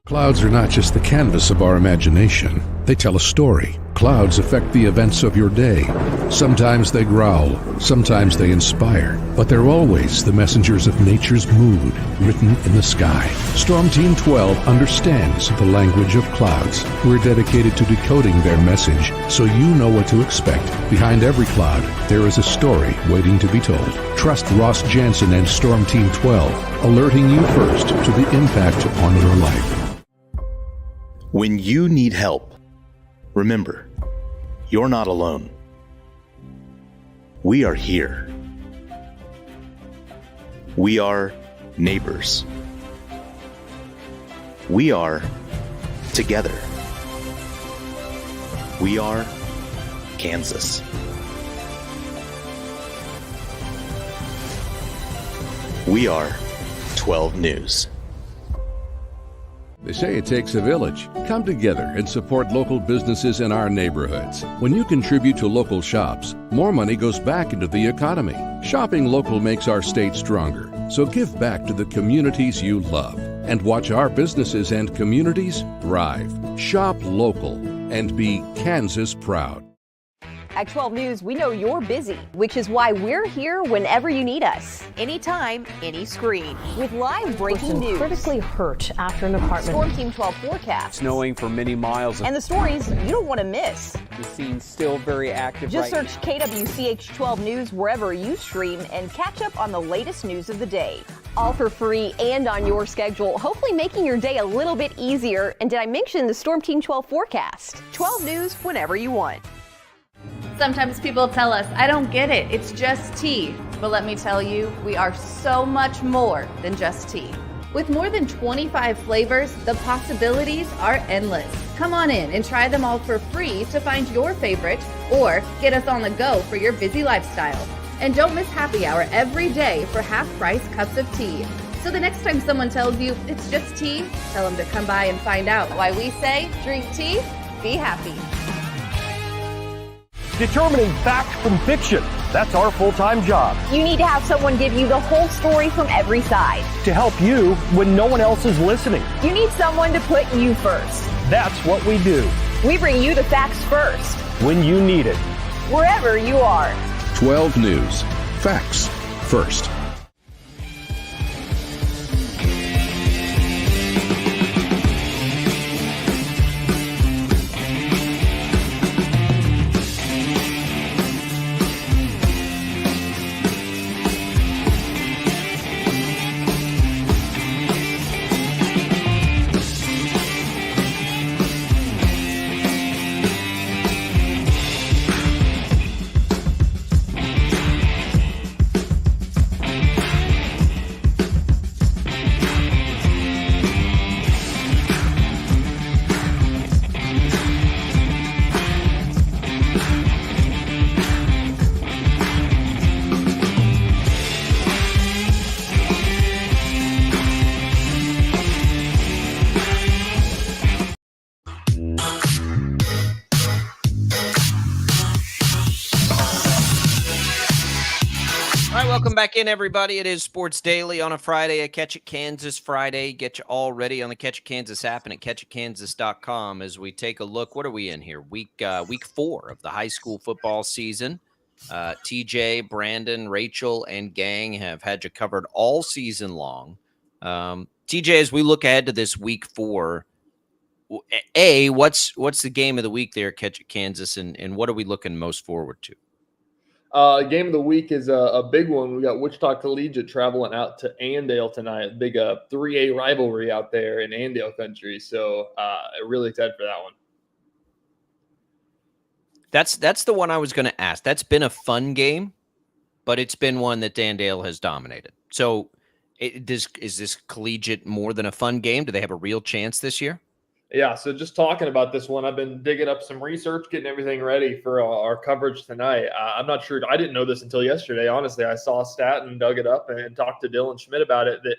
Clouds are not just the canvas of our imagination. They tell a story. Clouds affect the events of your day. Sometimes they growl, sometimes they inspire, but they're always the messengers of nature's mood written in the sky. Storm Team 12 understands the language of clouds. We're dedicated to decoding their message so you know what to expect. Behind every cloud, there is a story waiting to be told. Trust Ross Jansen and Storm Team 12, alerting you first to the impact on your life. When you need help, remember, you're not alone. We are here. We are neighbors. We are together. We are Kansas. We are 12 News. They say it takes a village. Come together and support local businesses in our neighborhoods. When you contribute to local shops, more money goes back into the economy. Shopping local makes our state stronger. So give back to the communities you love and watch our businesses and communities thrive. Shop local and be Kansas proud. At 12 News, we know you're busy, which is why we're here whenever you need us. Anytime, any screen. With live breaking news. Critically hurt after an apartment. Storm Team 12 forecast. Snowing for many miles. And the stories you don't want to miss. The scene's still very active. Just right search KWCH 12 News wherever you stream and catch up on the latest news of the day. All for free and on your schedule, hopefully making your day a little bit easier. And did I mention the Storm Team 12 forecast? 12 News whenever you want. Sometimes people tell us, I don't get it, it's just tea. But let me tell you, we are so much more than just tea. With more than 25 flavors, the possibilities are endless. Come on in and try them all for free to find your favorite or get us on the go for your busy lifestyle. And don't miss happy hour every day for half-price cups of tea. So the next time someone tells you it's just tea, tell them to come by and find out why we say drink tea, be happy. Determining fact from fiction. That's our full-time job. You need to have someone give you the whole story from every side. To help you when no one else is listening. You need someone to put you first. That's what we do. We bring you the facts first. When you need it. Wherever you are. 12 News. Facts first. Welcome back in, everybody. It is Sports Daily on a Friday, a Catch It Kansas Friday. Get you all ready on the Catch It Kansas app and at catchitkansas.com as we take a look. What are we in here? Week 4 of the high school football season. TJ, Brandon, Rachel, and gang have had you covered all season long. TJ, as we look ahead to this week 4, what's the game of the week there at Catch It Kansas, and what are we looking most forward to? Game of the week is a big one. We got Wichita Collegiate traveling out to Andale tonight. Big 3A rivalry out there in Andale country. So really excited for that one. That's the one I was going to ask. That's been a fun game, but it's been one that Andale has dominated. So is this Collegiate more than a fun game? Do they have a real chance this year? Yeah, so just talking about this one, I've been digging up some research, getting everything ready for our coverage tonight. I'm not sure. I didn't know this until yesterday. Honestly, I saw a stat and dug it up and talked to Dylan Schmidt about it, that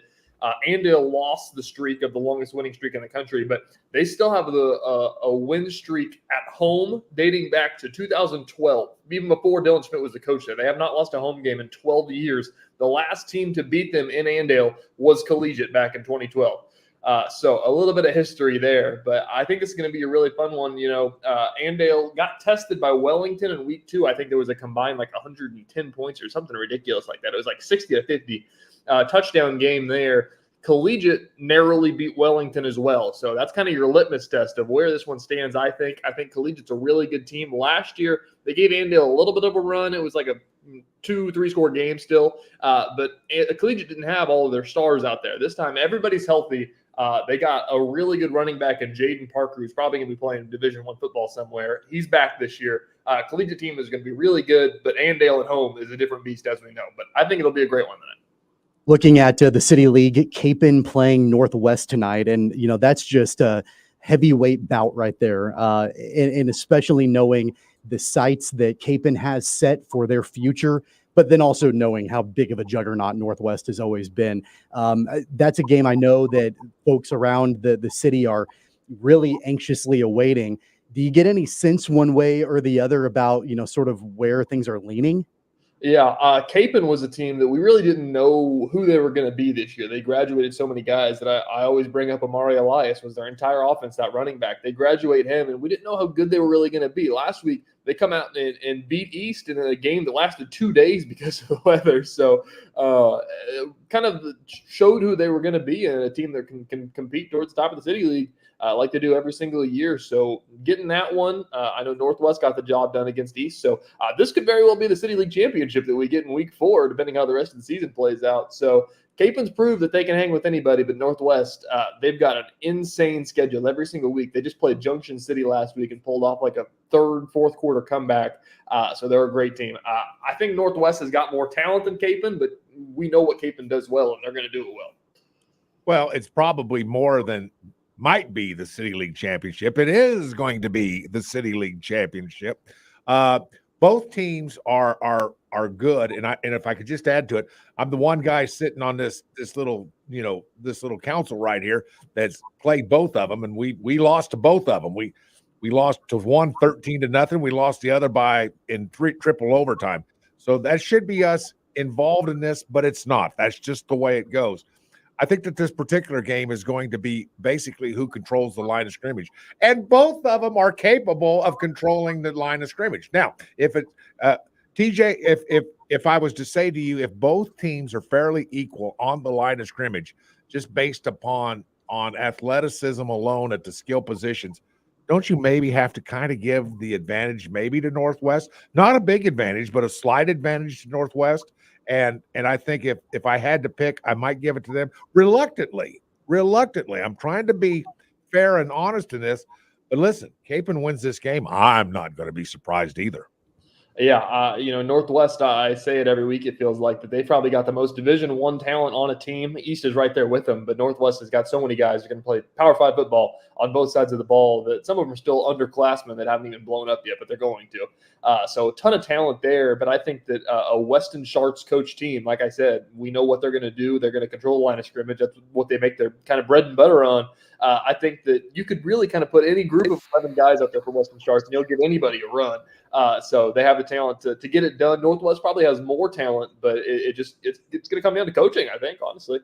Andale lost the streak of the longest winning streak in the country, but they still have a win streak at home dating back to 2012, even before Dylan Schmidt was the coach there. They have not lost a home game in 12 years. The last team to beat them in Andale was Collegiate back in 2012. So a little bit of history there, but I think this is going to be a really fun one. Andale got tested by Wellington in week 2. I think there was a combined like 110 points or something ridiculous like that. It was like 60-50 touchdown game there. Collegiate narrowly beat Wellington as well. So that's kind of your litmus test of where this one stands. I think Collegiate's a really good team. Last year, they gave Andale a little bit of a run. It was like a 2-3 score game still. But Collegiate didn't have all of their stars out there. This time, everybody's healthy. They got a really good running back in Jaden Parker, who's probably going to be playing Division I football somewhere. He's back this year. Collegiate team is going to be really good, but Andale at home is a different beast, as we know. But I think it'll be a great one tonight. Looking at the City League, Capon playing Northwest tonight, and that's just a heavyweight bout right there. And especially knowing the sights that Capon has set for their future, but then also knowing how big of a juggernaut Northwest has always been. That's a game I know that folks around the city are really anxiously awaiting. Do you get any sense one way or the other about sort of where things are leaning? Yeah, Capon was a team that we really didn't know who they were going to be this year. They graduated so many guys that I always bring up. Amari Elias was their entire offense, that running back. They graduate him, and we didn't know how good they were really going to be. Last week, they come out and beat East in a game that lasted 2 days because of the weather. So kind of showed who they were going to be, and a team that can compete towards the top of the City League like they do every single year. So getting that one, I know Northwest got the job done against East. So this could very well be the City League championship that we get in week 4, depending how the rest of the season plays out. So Capon's proved that they can hang with anybody, but Northwest, they've got an insane schedule every single week. They just played Junction City last week and pulled off like a third, fourth quarter comeback. So they're a great team. I think Northwest has got more talent than Capon, but we know what Capon does well, and they're going to do it well. Well, it's probably more than might be the City League championship. It is going to be the City League championship. Both teams are good, and if I could just add to it, I'm the one guy sitting on this little council right here that's played both of them, and we lost to both of them. We lost to one 13-0. We lost the other in triple overtime. So that should be us involved in this, but it's not. That's just the way it goes. I think that this particular game is going to be basically who controls the line of scrimmage, and both of them are capable of controlling the line of scrimmage. Now, if it, TJ, if I was to say to you, if both teams are fairly equal on the line of scrimmage, just based on athleticism alone at the skill positions, don't you maybe have to kind of give the advantage maybe to Northwest? Not a big advantage, but a slight advantage to Northwest. And I think if I had to pick, I might give it to them reluctantly. I'm trying to be fair and honest in this. But listen, Capon wins this game, I'm not going to be surprised either. Yeah, Northwest, I say it every week, it feels like, that they've probably got the most Division I talent on a team. East is right there with them, but Northwest has got so many guys who can play Power 5 football on both sides of the ball that some of them are still underclassmen that haven't even blown up yet, but they're going to. So a ton of talent there, but I think that a Weston Sharks coach team, like I said, we know what they're going to do. They're going to control the line of scrimmage. That's what they make their kind of bread and butter on. I think that you could really kind of put any group of 11 guys out there for Weston Sharks, and you'll give anybody a run. So they have the talent to get it done. Northwest probably has more talent, but it's going to come down to coaching, I think, honestly.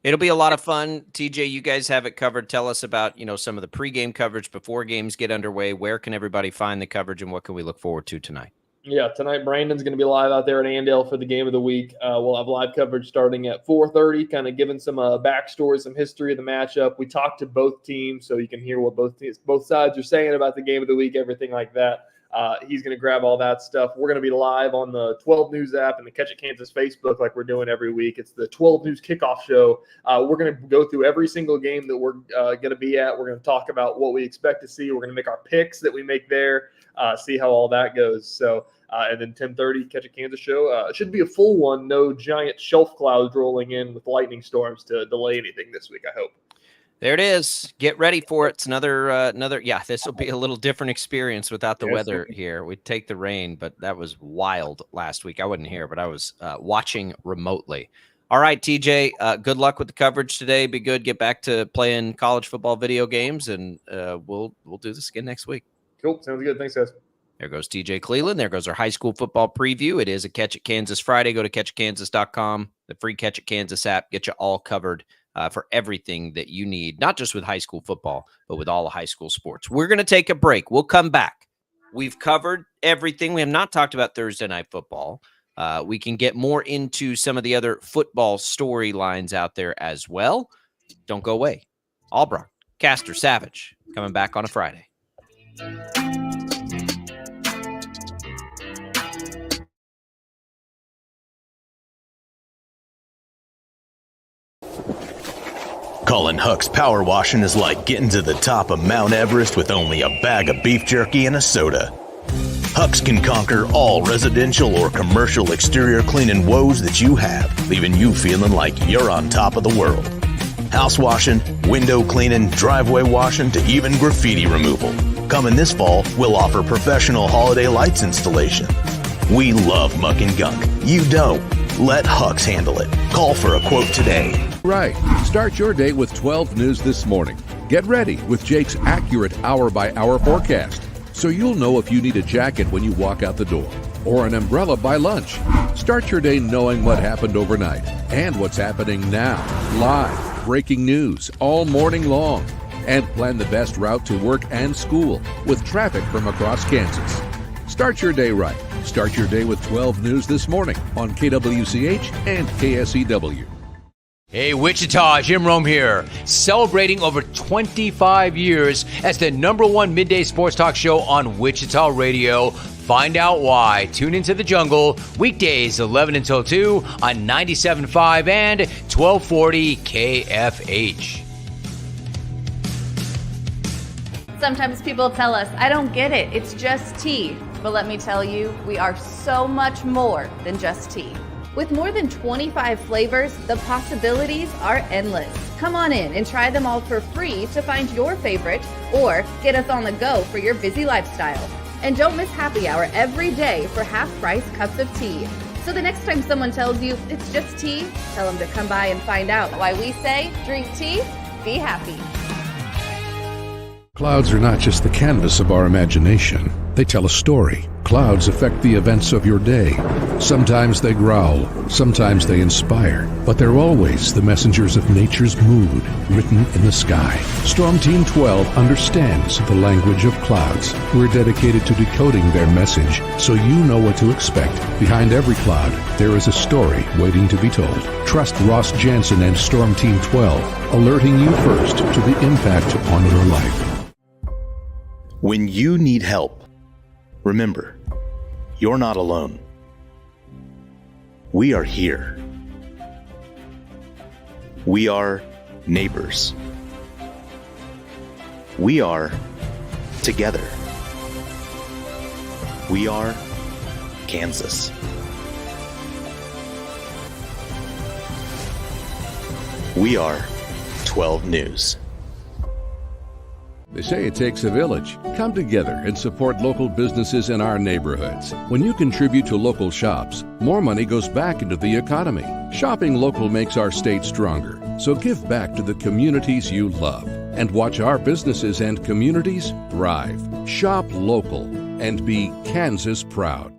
It'll be a lot of fun. TJ, you guys have it covered. Tell us about, some of the pregame coverage before games get underway. Where can everybody find the coverage, and what can we look forward to tonight? Yeah, tonight Brandon's going to be live out there in Andale for the game of the week. We'll have live coverage starting at 4:30, kind of giving some backstory, some history of the matchup. We talked to both teams, so you can hear what both sides are saying about the game of the week, everything like that. He's going to grab all that stuff. We're going to be live on the 12 News app and the Catch It Kansas Facebook like we're doing every week. It's the 12 News kickoff show. We're going to go through every single game that we're going to be at. We're going to talk about what we expect to see. We're going to make our picks that we make there, see how all that goes. So, and then 10:30 Catch It Kansas show. It should be a full one. No giant shelf clouds rolling in with lightning storms to delay anything this week, I hope. There it is. Get ready for it. It's another. Yeah, this will be a little different experience without the weather here. We'd take the rain, but that was wild last week. I wasn't here, but I was watching remotely. All right, TJ, good luck with the coverage today. Be good. Get back to playing college football video games, and we'll do this again next week. Cool. Sounds good. Thanks, guys. There goes TJ Cleveland. There goes our high school football preview. It is a Catch at Kansas Friday. Go to catchatkansas.com. The free Catch at Kansas app. Get you all covered for everything that you need, not just with high school football, but with all the high school sports. We're going to take a break. We'll come back. We've covered everything. We have not talked about Thursday Night Football. We can get more into some of the other football storylines out there as well. Don't go away. Albrock, Caster, Savage, coming back on a Friday. Colin Huck's power washing is like getting to the top of Mount Everest with only a bag of beef jerky and a soda. Huck's can conquer all residential or commercial exterior cleaning woes that you have, leaving you feeling like you're on top of the world. House washing, window cleaning, driveway washing, to even graffiti removal. Coming this fall, we'll offer professional holiday lights installation. We love muck and gunk. You don't. Let Huck's handle it. Call for a quote today. Right. Start your day with 12 News This Morning. Get ready with Jake's accurate hour-by-hour forecast, so you'll know if you need a jacket when you walk out the door or an umbrella by lunch. Start your day knowing what happened overnight and what's happening now. Live, breaking news all morning long. And plan the best route to work and school with traffic from across Kansas. Start your day right. Start your day with 12 News This Morning on KWCH and KSEW. Hey, Wichita, Jim Rome here, celebrating over 25 years as the #1 midday sports talk show on Wichita Radio. Find out why. Tune into The Jungle, weekdays 11 until 2 on 97.5 and 1240 KFH. Sometimes people tell us, I don't get it, it's just tea. But let me tell you, we are so much more than just tea. With more than 25 flavors, the possibilities are endless. Come on in and try them all for free to find your favorite or get us on the go for your busy lifestyle. And don't miss happy hour every day for half-price cups of tea. So the next time someone tells you it's just tea, tell them to come by and find out why we say, drink tea, be happy. Clouds are not just the canvas of our imagination. They tell a story. Clouds affect the events of your day. Sometimes they growl, sometimes they inspire, but they're always the messengers of nature's mood written in the sky. Storm Team 12 understands the language of clouds. We're dedicated to decoding their message so you know what to expect. Behind every cloud, there is a story waiting to be told. Trust Ross Jansen and Storm Team 12, alerting you first to the impact on your life. When you need help, remember, you're not alone. We are here. We are neighbors. We are together. We are Kansas. We are 12 News. They say it takes a village. Come together and support local businesses in our neighborhoods. When you contribute to local shops, more money goes back into the economy. Shopping local makes our state stronger. So give back to the communities you love and watch our businesses and communities thrive. Shop local and be Kansas proud.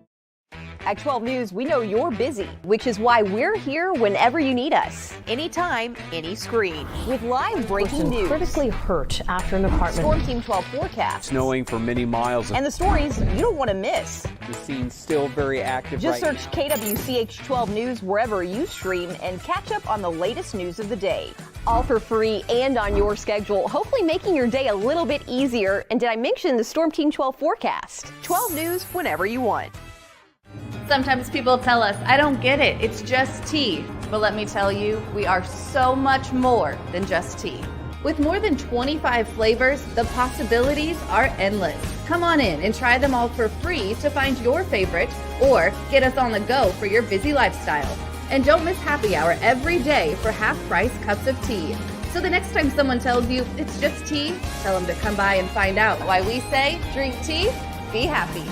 At 12 News, we know you're busy, which is why we're here whenever you need us. Anytime, any screen. With live breaking news. Critically hurt after an apartment. Storm Team 12 forecast. Snowing for many miles. And the stories you don't want to miss. The scene's still very active. Just right search KWCH 12 News wherever you stream and catch up on the latest news of the day. All for free and on your schedule, hopefully making your day a little bit easier. And did I mention the Storm Team 12 forecast? 12 News whenever you want. Sometimes people tell us, I don't get it, it's just tea. But let me tell you, we are so much more than just tea. With more than 25 flavors, the possibilities are endless. Come on in and try them all for free to find your favorite or get us on the go for your busy lifestyle. And don't miss happy hour every day for half-price cups of tea. So the next time someone tells you it's just tea, tell them to come by and find out why we say, drink tea, be happy.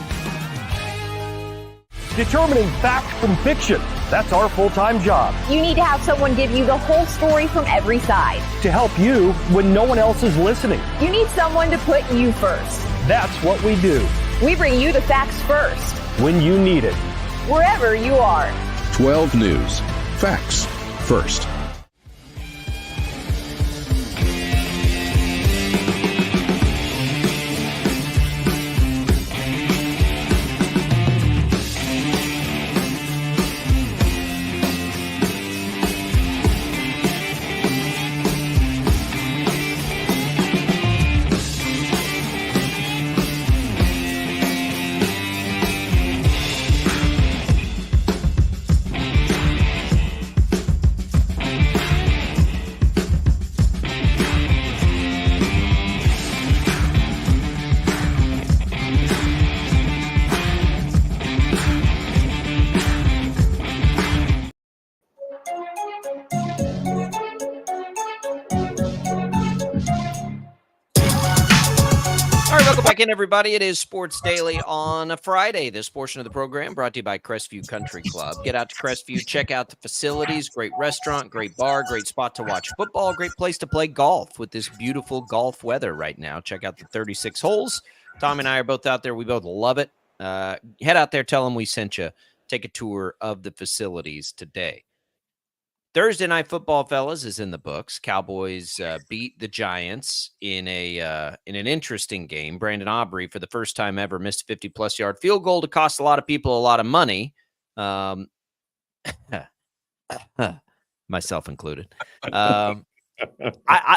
Determining fact from fiction. That's our full-time job. You need to have someone give you the whole story from every side. To help you when no one else is listening. You need someone to put you first. That's what we do. We bring you the facts first, When you need it. wherever you are. 12 News. Facts first. All right, welcome back in, everybody. It is Sports Daily on a Friday. This portion of the program brought to you by Crestview Country Club. Get out to Crestview, check out the facilities, great restaurant, great bar, great spot to watch football, great place to play golf with this beautiful golf weather right now. Check out the 36 holes. Tom and I are both out there. We both love it. Head out there, tell them we sent you. Take a tour of the facilities today. Thursday Night Football, fellas, is in the books. Cowboys beat the Giants in an interesting game. Brandon Aubrey, for the first time ever, missed a 50-plus yard field goal to cost a lot of people a lot of money, myself included. I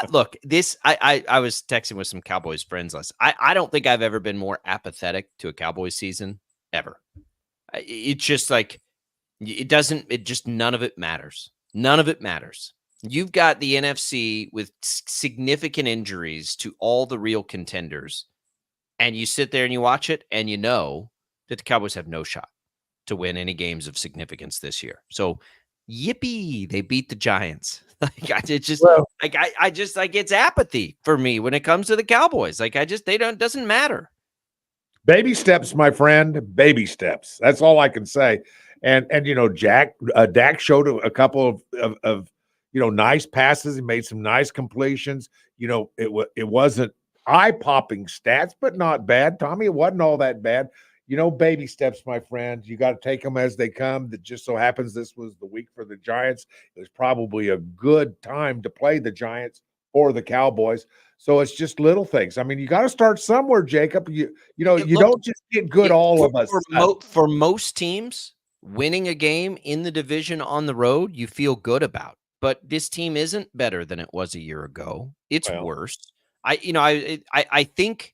look, this. I was texting with some Cowboys friends last. I don't think I've ever been more apathetic to a Cowboys season ever. It's just like it doesn't. It just none of it matters. None of it matters. You've got the NFC with significant injuries to all the real contenders, and you sit there and you watch it, and you know that the Cowboys have no shot to win any games of significance this year. So, yippee! They beat the Giants. It's apathy for me when it comes to the Cowboys. Doesn't matter. Baby steps, my friend. Baby steps. That's all I can say. And Dak showed a couple of nice passes. He made some nice completions. It wasn't eye-popping stats, but not bad. Tommy, it wasn't all that bad. Baby steps, my friend. You got to take them as they come. That just so happens this was the week for the Giants. It was probably a good time to play the Giants or the Cowboys. So it's just little things. I mean, you got to start somewhere, Jacob. You don't just get good all of us. For most teams, winning a game in the division on the road, you feel good about. But this team isn't better than it was a year ago. It's worse. I think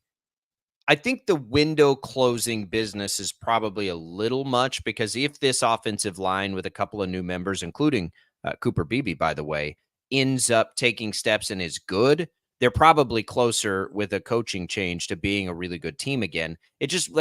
the window closing business is probably a little much, because if this offensive line with a couple of new members, including Cooper Beebe, by the way, ends up taking steps and is good, they're probably closer with a coaching change to being a really good team again. It just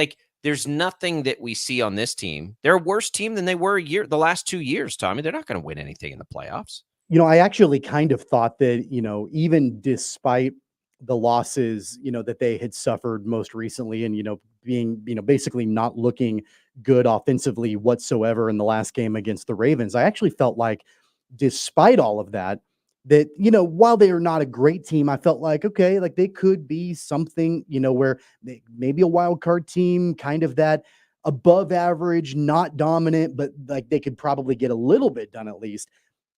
there's nothing that we see on this team. They're a worse team than they were the last 2 years, Tommy. They're not going to win anything in the playoffs. I actually kind of thought that, even despite the losses, that they had suffered most recently and, being, basically not looking good offensively whatsoever in the last game against the Ravens, I actually felt like despite all of that, while they are not a great team, I felt like, okay, like they could be something, where maybe a wild card team, kind of that above average, not dominant, but like they could probably get a little bit done at least.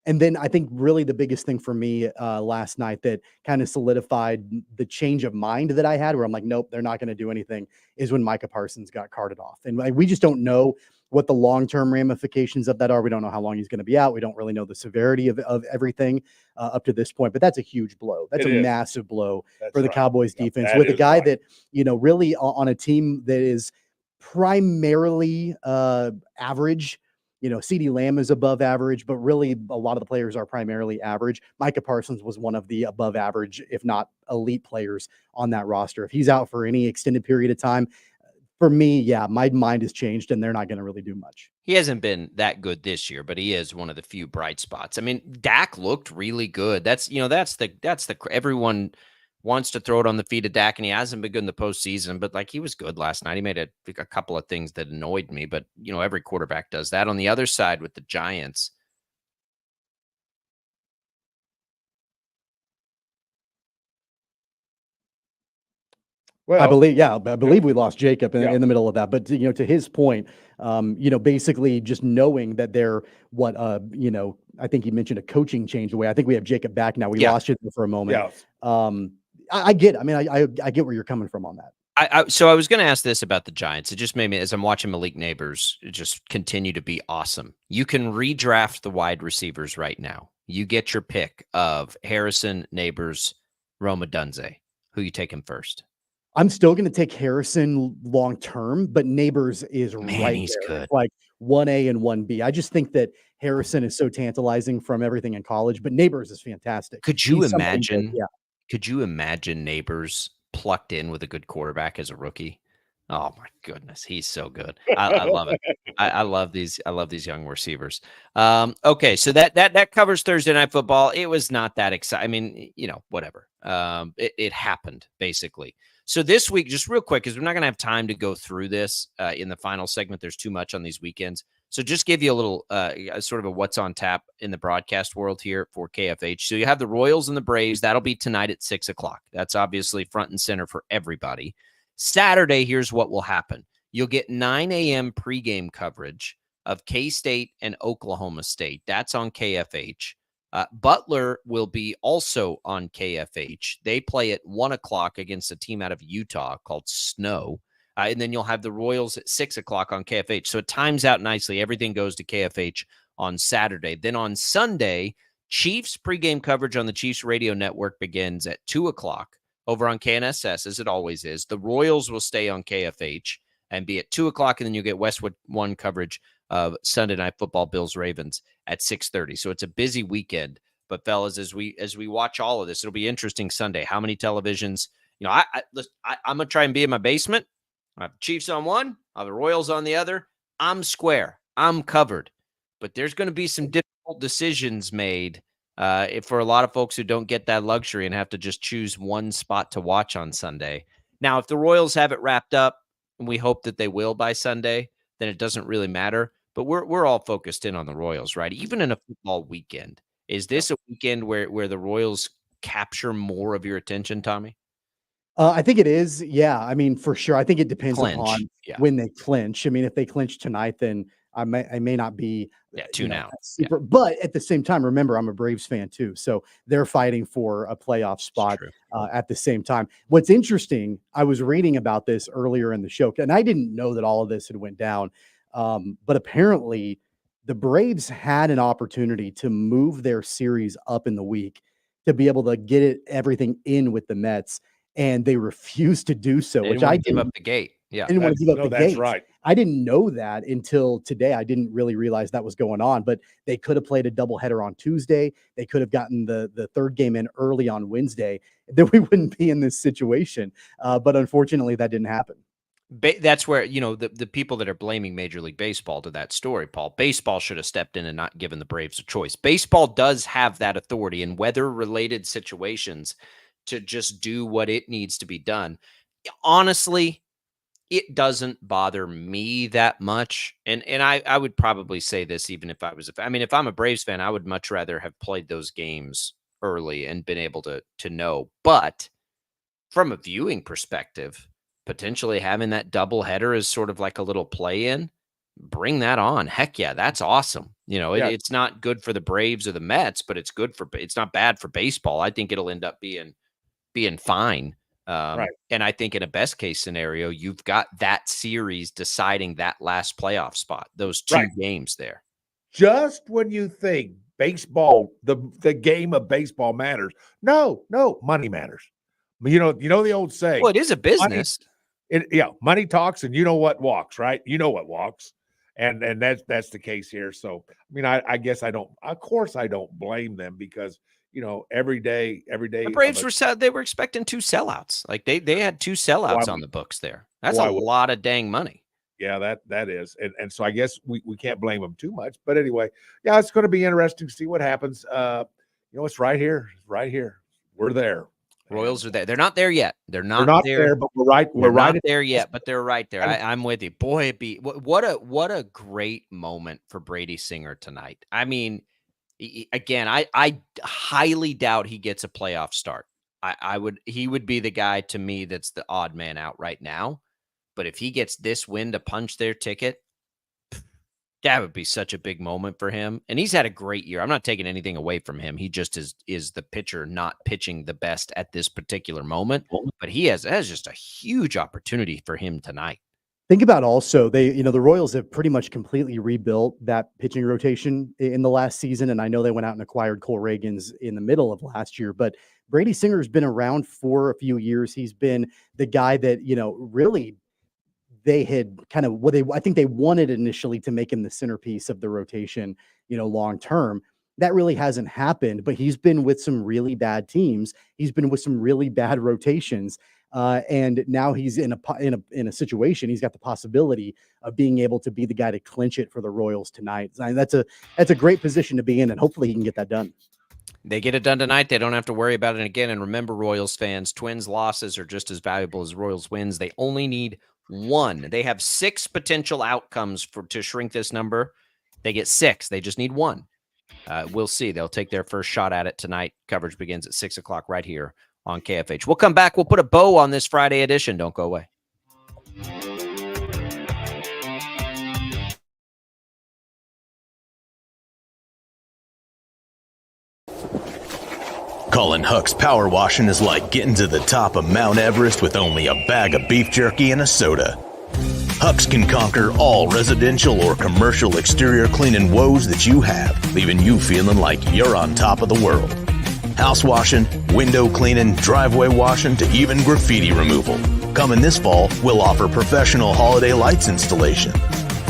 And then I think really the biggest thing for me last night that kind of solidified the change of mind that I had, where I'm like, nope, they're not going to do anything, is when Micah Parsons got carted off. And we just don't know what the long-term ramifications of that are. We don't know how long he's going to be out. We don't really know the severity of everything up to this point, but that's a huge blow. That's a massive blow for the Cowboys defense with a guy that, really on a team that is primarily average. CeeDee Lamb is above average, but really a lot of the players are primarily average. Micah Parsons was one of the above average, if not elite players on that roster. If he's out for any extended period of time, for me, my mind has changed and they're not going to really do much. He hasn't been that good this year, but he is one of the few bright spots. I mean, Dak looked really good. That's everyone wants to throw it on the feet of Dak, and he hasn't been good in the postseason, but he was good last night. He made a couple of things that annoyed me, but every quarterback does that. On the other side with the Giants, Well, I believe we lost Jacob in the middle of that. But to his point, basically just knowing that they're I think he mentioned a coaching change away. I think we have Jacob back now. We lost you there for a moment. I get it. I mean, I get where you're coming from on that. So I was going to ask this about the Giants. It just made me, as I'm watching Malik Neighbors just continue to be awesome. You can redraft the wide receivers right now. You get your pick of Harrison, Neighbors, Rome Odunze. Who you taking first? I'm still going to take Harrison long term, but Neighbors is he's there. good. Like 1A and 1B. I just think that Harrison is so tantalizing from everything in college, but Neighbors is fantastic. Could you He's something imagine? that- Could you imagine Neighbors plucked in with a good quarterback as a rookie? Oh my goodness, he's so good. I love it. I love these. I love these young receivers. Okay, so that covers Thursday Night Football. It was not that exciting. I mean, whatever. It happened basically. So this week, just real quick, because we're not going to have time to go through this in the final segment. There's too much on these weekends. So just give you a little sort of a what's on tap in the broadcast world here for KFH. So you have the Royals and the Braves. That'll be tonight at 6:00. That's obviously front and center for everybody. Saturday, here's what will happen. You'll get 9 a.m. pregame coverage of K-State and Oklahoma State. That's on KFH. Butler will be also on KFH. They play at 1:00 against a team out of Utah called Snow. And then you'll have the Royals at 6:00 on KFH. So it times out nicely. Everything goes to KFH on Saturday. Then on Sunday, Chiefs pregame coverage on the Chiefs radio network begins at 2:00 over on KNSS, as it always is. The Royals will stay on KFH and be at 2:00, and then you'll get Westwood One coverage of Sunday Night Football, Bills Ravens at 6:30. So it's a busy weekend. But fellas, as we watch all of this, it'll be interesting Sunday. How many televisions? I'm gonna try and be in my basement. I have the Chiefs on one, I have the Royals on the other. I'm square. I'm covered. But there's going to be some difficult decisions made for a lot of folks who don't get that luxury and have to just choose one spot to watch on Sunday. Now, if the Royals have it wrapped up, and we hope that they will by Sunday, then it doesn't really matter. But we're all focused in on the Royals, right? Even in a football weekend. Is this a weekend where the Royals capture more of your attention, Tommy? I think it is. Yeah. I mean, for sure. I think it depends upon when they clinch. I mean, if they clinch tonight, then I may not be tune out. Super, but at the same time, remember, I'm a Braves fan too. So they're fighting for a playoff spot at the same time. What's interesting, I was reading about this earlier in the show, and I didn't know that all of this had went down. But apparently the Braves had an opportunity to move their series up in the week to be able to get everything in with the Mets. And they refused to do so, which I didn't give up the gate. Yeah, I didn't want to give up the that's gate. right. I didn't know that until today. I didn't really realize that was going on, but they could have played a doubleheader on Tuesday. They could have gotten the third game in early on Wednesday. Then we wouldn't be in this situation. But unfortunately, that didn't happen. That's where, the people that are blaming Major League Baseball to that story, Paul, baseball should have stepped in and not given the Braves a choice. Baseball does have that authority in weather-related situations to just do what it needs to be done. Honestly, it doesn't bother me that much. And I would probably say this even if I was if I'm a Braves fan, I would much rather have played those games early and been able to know. But from a viewing perspective, potentially having that double header is sort of like a little play-in. Bring that on. Heck yeah, that's awesome. It's not good for the Braves or the Mets, but it's not bad for baseball. I think it'll end up being fine. Right. And I think in a best case scenario, you've got that series deciding that last playoff spot, those two games there. Just when you think baseball, the game of baseball matters. No, money matters. You know the old saying. Well, it is a business. Money talks, and you know what walks, right? You know what walks. And that's the case here. So, I guess I don't blame them because, every day. The Braves were expecting 2 sellouts. Like they had 2 sellouts on the books there. That's a lot of dang money. Yeah, that is. And so I guess we can't blame them too much. But anyway, it's going to be interesting to see what happens. It's right here. We're there. Royals are there. They're not there yet. They're not there, but we're right. We're not right there yet, but they're right there. I'm with you. Boy, what a great moment for Brady Singer tonight. Again, I highly doubt he gets a playoff start. he would be the guy to me that's the odd man out right now. But if he gets this win to punch their ticket, that would be such a big moment for him. And he's had a great year. I'm not taking anything away from him. He just is the pitcher not pitching the best at this particular moment. But he has just a huge opportunity for him tonight. Think about also the Royals have pretty much completely rebuilt that pitching rotation in the last season. And I know they went out and acquired Cole Reagans in the middle of last year, but Brady Singer's been around for a few years. He's been the guy that, really they had kind of I think they wanted initially to make him the centerpiece of the rotation, long term. That really hasn't happened, but he's been with some really bad teams. He's been with some really bad rotations. And now he's in a situation. He's got the possibility of being able to be the guy to clinch it for the Royals tonight. And that's a great position to be in, and hopefully he can get that done. They get it done tonight. They don't have to worry about it again. And remember, Royals fans, Twins losses are just as valuable as Royals wins. They only need one. They have 6 potential outcomes to shrink this number. They get 6. They just need one. We'll see. They'll take their first shot at it tonight. Coverage begins at 6 o'clock right here on KFH. We'll come back. We'll put a bow on this Friday edition. Don't go away. Colin Huck's power washing is like getting to the top of Mount Everest with only a bag of beef jerky and a soda. Huck's can conquer all residential or commercial exterior cleaning woes that you have, leaving you feeling like you're on top of the world. House washing, window cleaning, driveway washing, to even graffiti removal. Coming this fall, we'll offer professional holiday lights installation.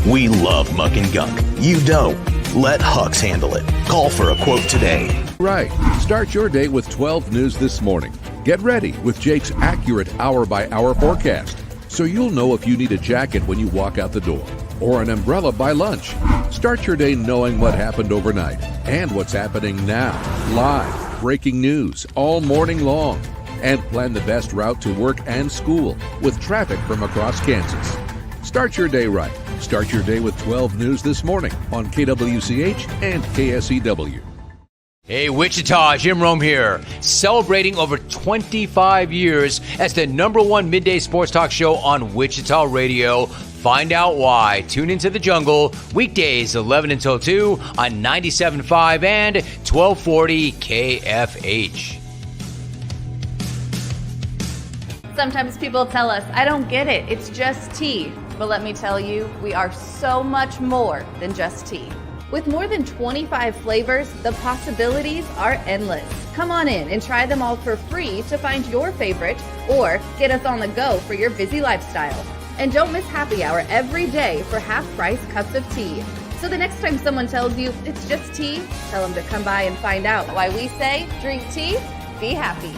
We love muck and gunk. You don't. Let Huck's handle it. Call for a quote today. Right. Start your day with 12 News this morning. Get ready with Jake's accurate hour-by-hour forecast, so you'll know if you need a jacket when you walk out the door or an umbrella by lunch. Start your day knowing what happened overnight and what's happening now. Live, breaking news all morning long. And plan the best route to work and school with traffic from across Kansas. Start your day right. Start your day with 12 News this morning on KWCH and KSEW. Hey, Wichita, Jim Rome here, celebrating over 25 years as the #1 midday sports talk show on Wichita Radio. Find out why. Tune into the jungle, weekdays 11 until 2 on 97.5 and 1240 KFH. Sometimes people tell us, I don't get it, it's just tea. But let me tell you, we are so much more than just tea. With more than 25 flavors, the possibilities are endless. Come on in and try them all for free to find your favorite or get us on the go for your busy lifestyle. And don't miss happy hour every day for half-price cups of tea. So the next time someone tells you it's just tea, tell them to come by and find out why we say drink tea, be happy.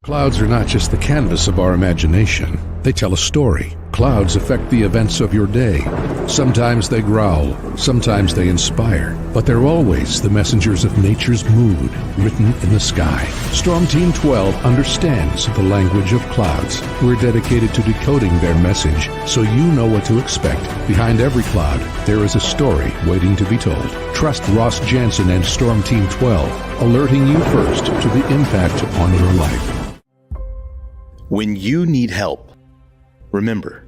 Clouds are not just the canvas of our imagination. They tell a story. Clouds affect the events of your day. Sometimes they growl, sometimes they inspire, but they're always the messengers of nature's mood, written in the sky. Storm Team 12 understands the language of clouds. We're dedicated to decoding their message so you know what to expect. Behind every cloud, there is a story waiting to be told. Trust Ross Jansen and Storm Team 12, alerting you first to the impact on your life. When you need help, remember,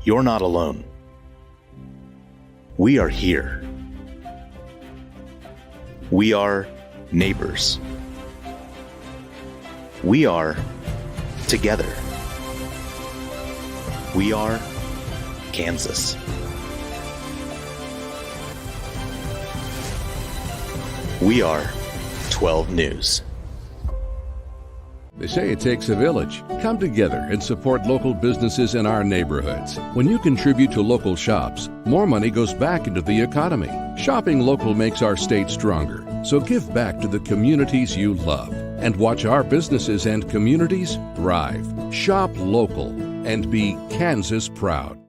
you're not alone. We are here. We are neighbors. We are together. We are Kansas. We are 12 News. They say it takes a village. Come together and support local businesses in our neighborhoods. When you contribute to local shops, more money goes back into the economy. Shopping local makes our state stronger. So give back to the communities you love and watch our businesses and communities thrive. Shop local and be Kansas proud.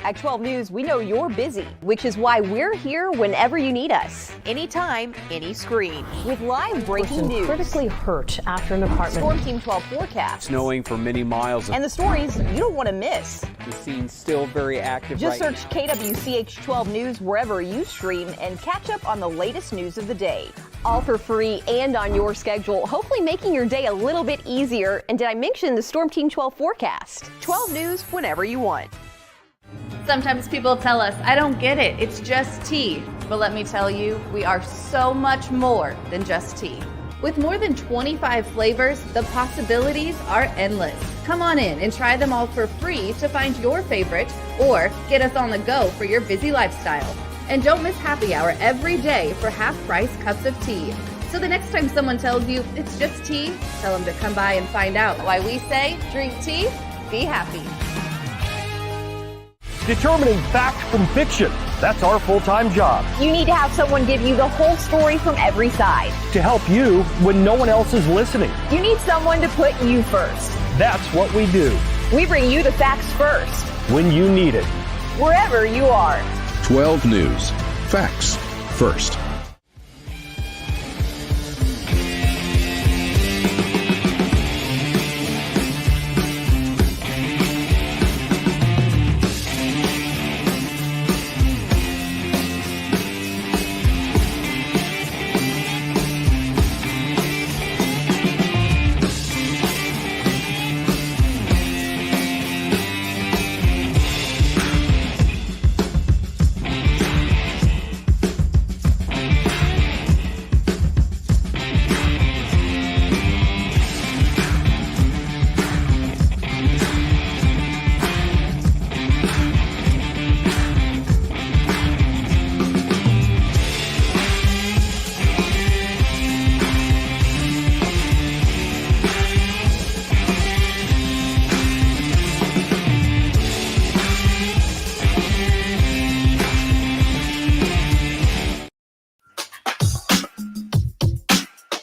At 12 News, we know you're busy, which is why we're here whenever you need us. Anytime, any screen. With live breaking news. Critically hurt after an apartment. Storm Team 12 forecast. Snowing for many miles. And the stories you don't want to miss. The scene's still very active. Just right search KWCH 12 News wherever you stream and catch up on the latest news of the day. All for free and on your schedule, hopefully making your day a little bit easier. And did I mention the Storm Team 12 forecast? 12 news whenever you want. Sometimes people tell us, I don't get it, it's just tea. But let me tell you, we are so much more than just tea. With more than 25 flavors, the possibilities are endless. Come on in and try them all for free to find your favorite or get us on the go for your busy lifestyle. And don't miss happy hour every day for half-price cups of tea. So the next time someone tells you it's just tea, tell them to come by and find out why we say drink tea, be happy. Determining fact from fiction. That's our full-time job. You need to have someone give you the whole story from every side. To help you when no one else is listening. You need someone to put you first. That's what we do. We bring you the facts first. When you need it. Wherever you are. 12 News. Facts first.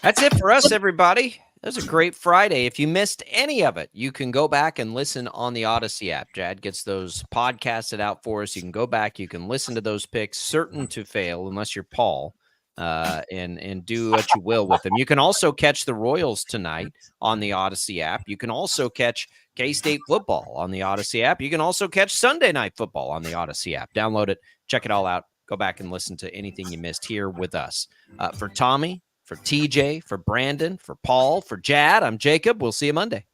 That's it for us, everybody. That was a great Friday. If you missed any of it, you can go back and listen on the Odyssey app. Jad gets those podcasted out for us. You can go back. You can listen to those picks, certain to fail, unless you're Paul, and do what you will with them. You can also catch the Royals tonight on the Odyssey app. You can also catch K-State football on the Odyssey app. You can also catch Sunday Night Football on the Odyssey app. Download it. Check it all out. Go back and listen to anything you missed here with us. For Tommy, for TJ, for Brandon, for Paul, for Jad, I'm Jacob. We'll see you Monday.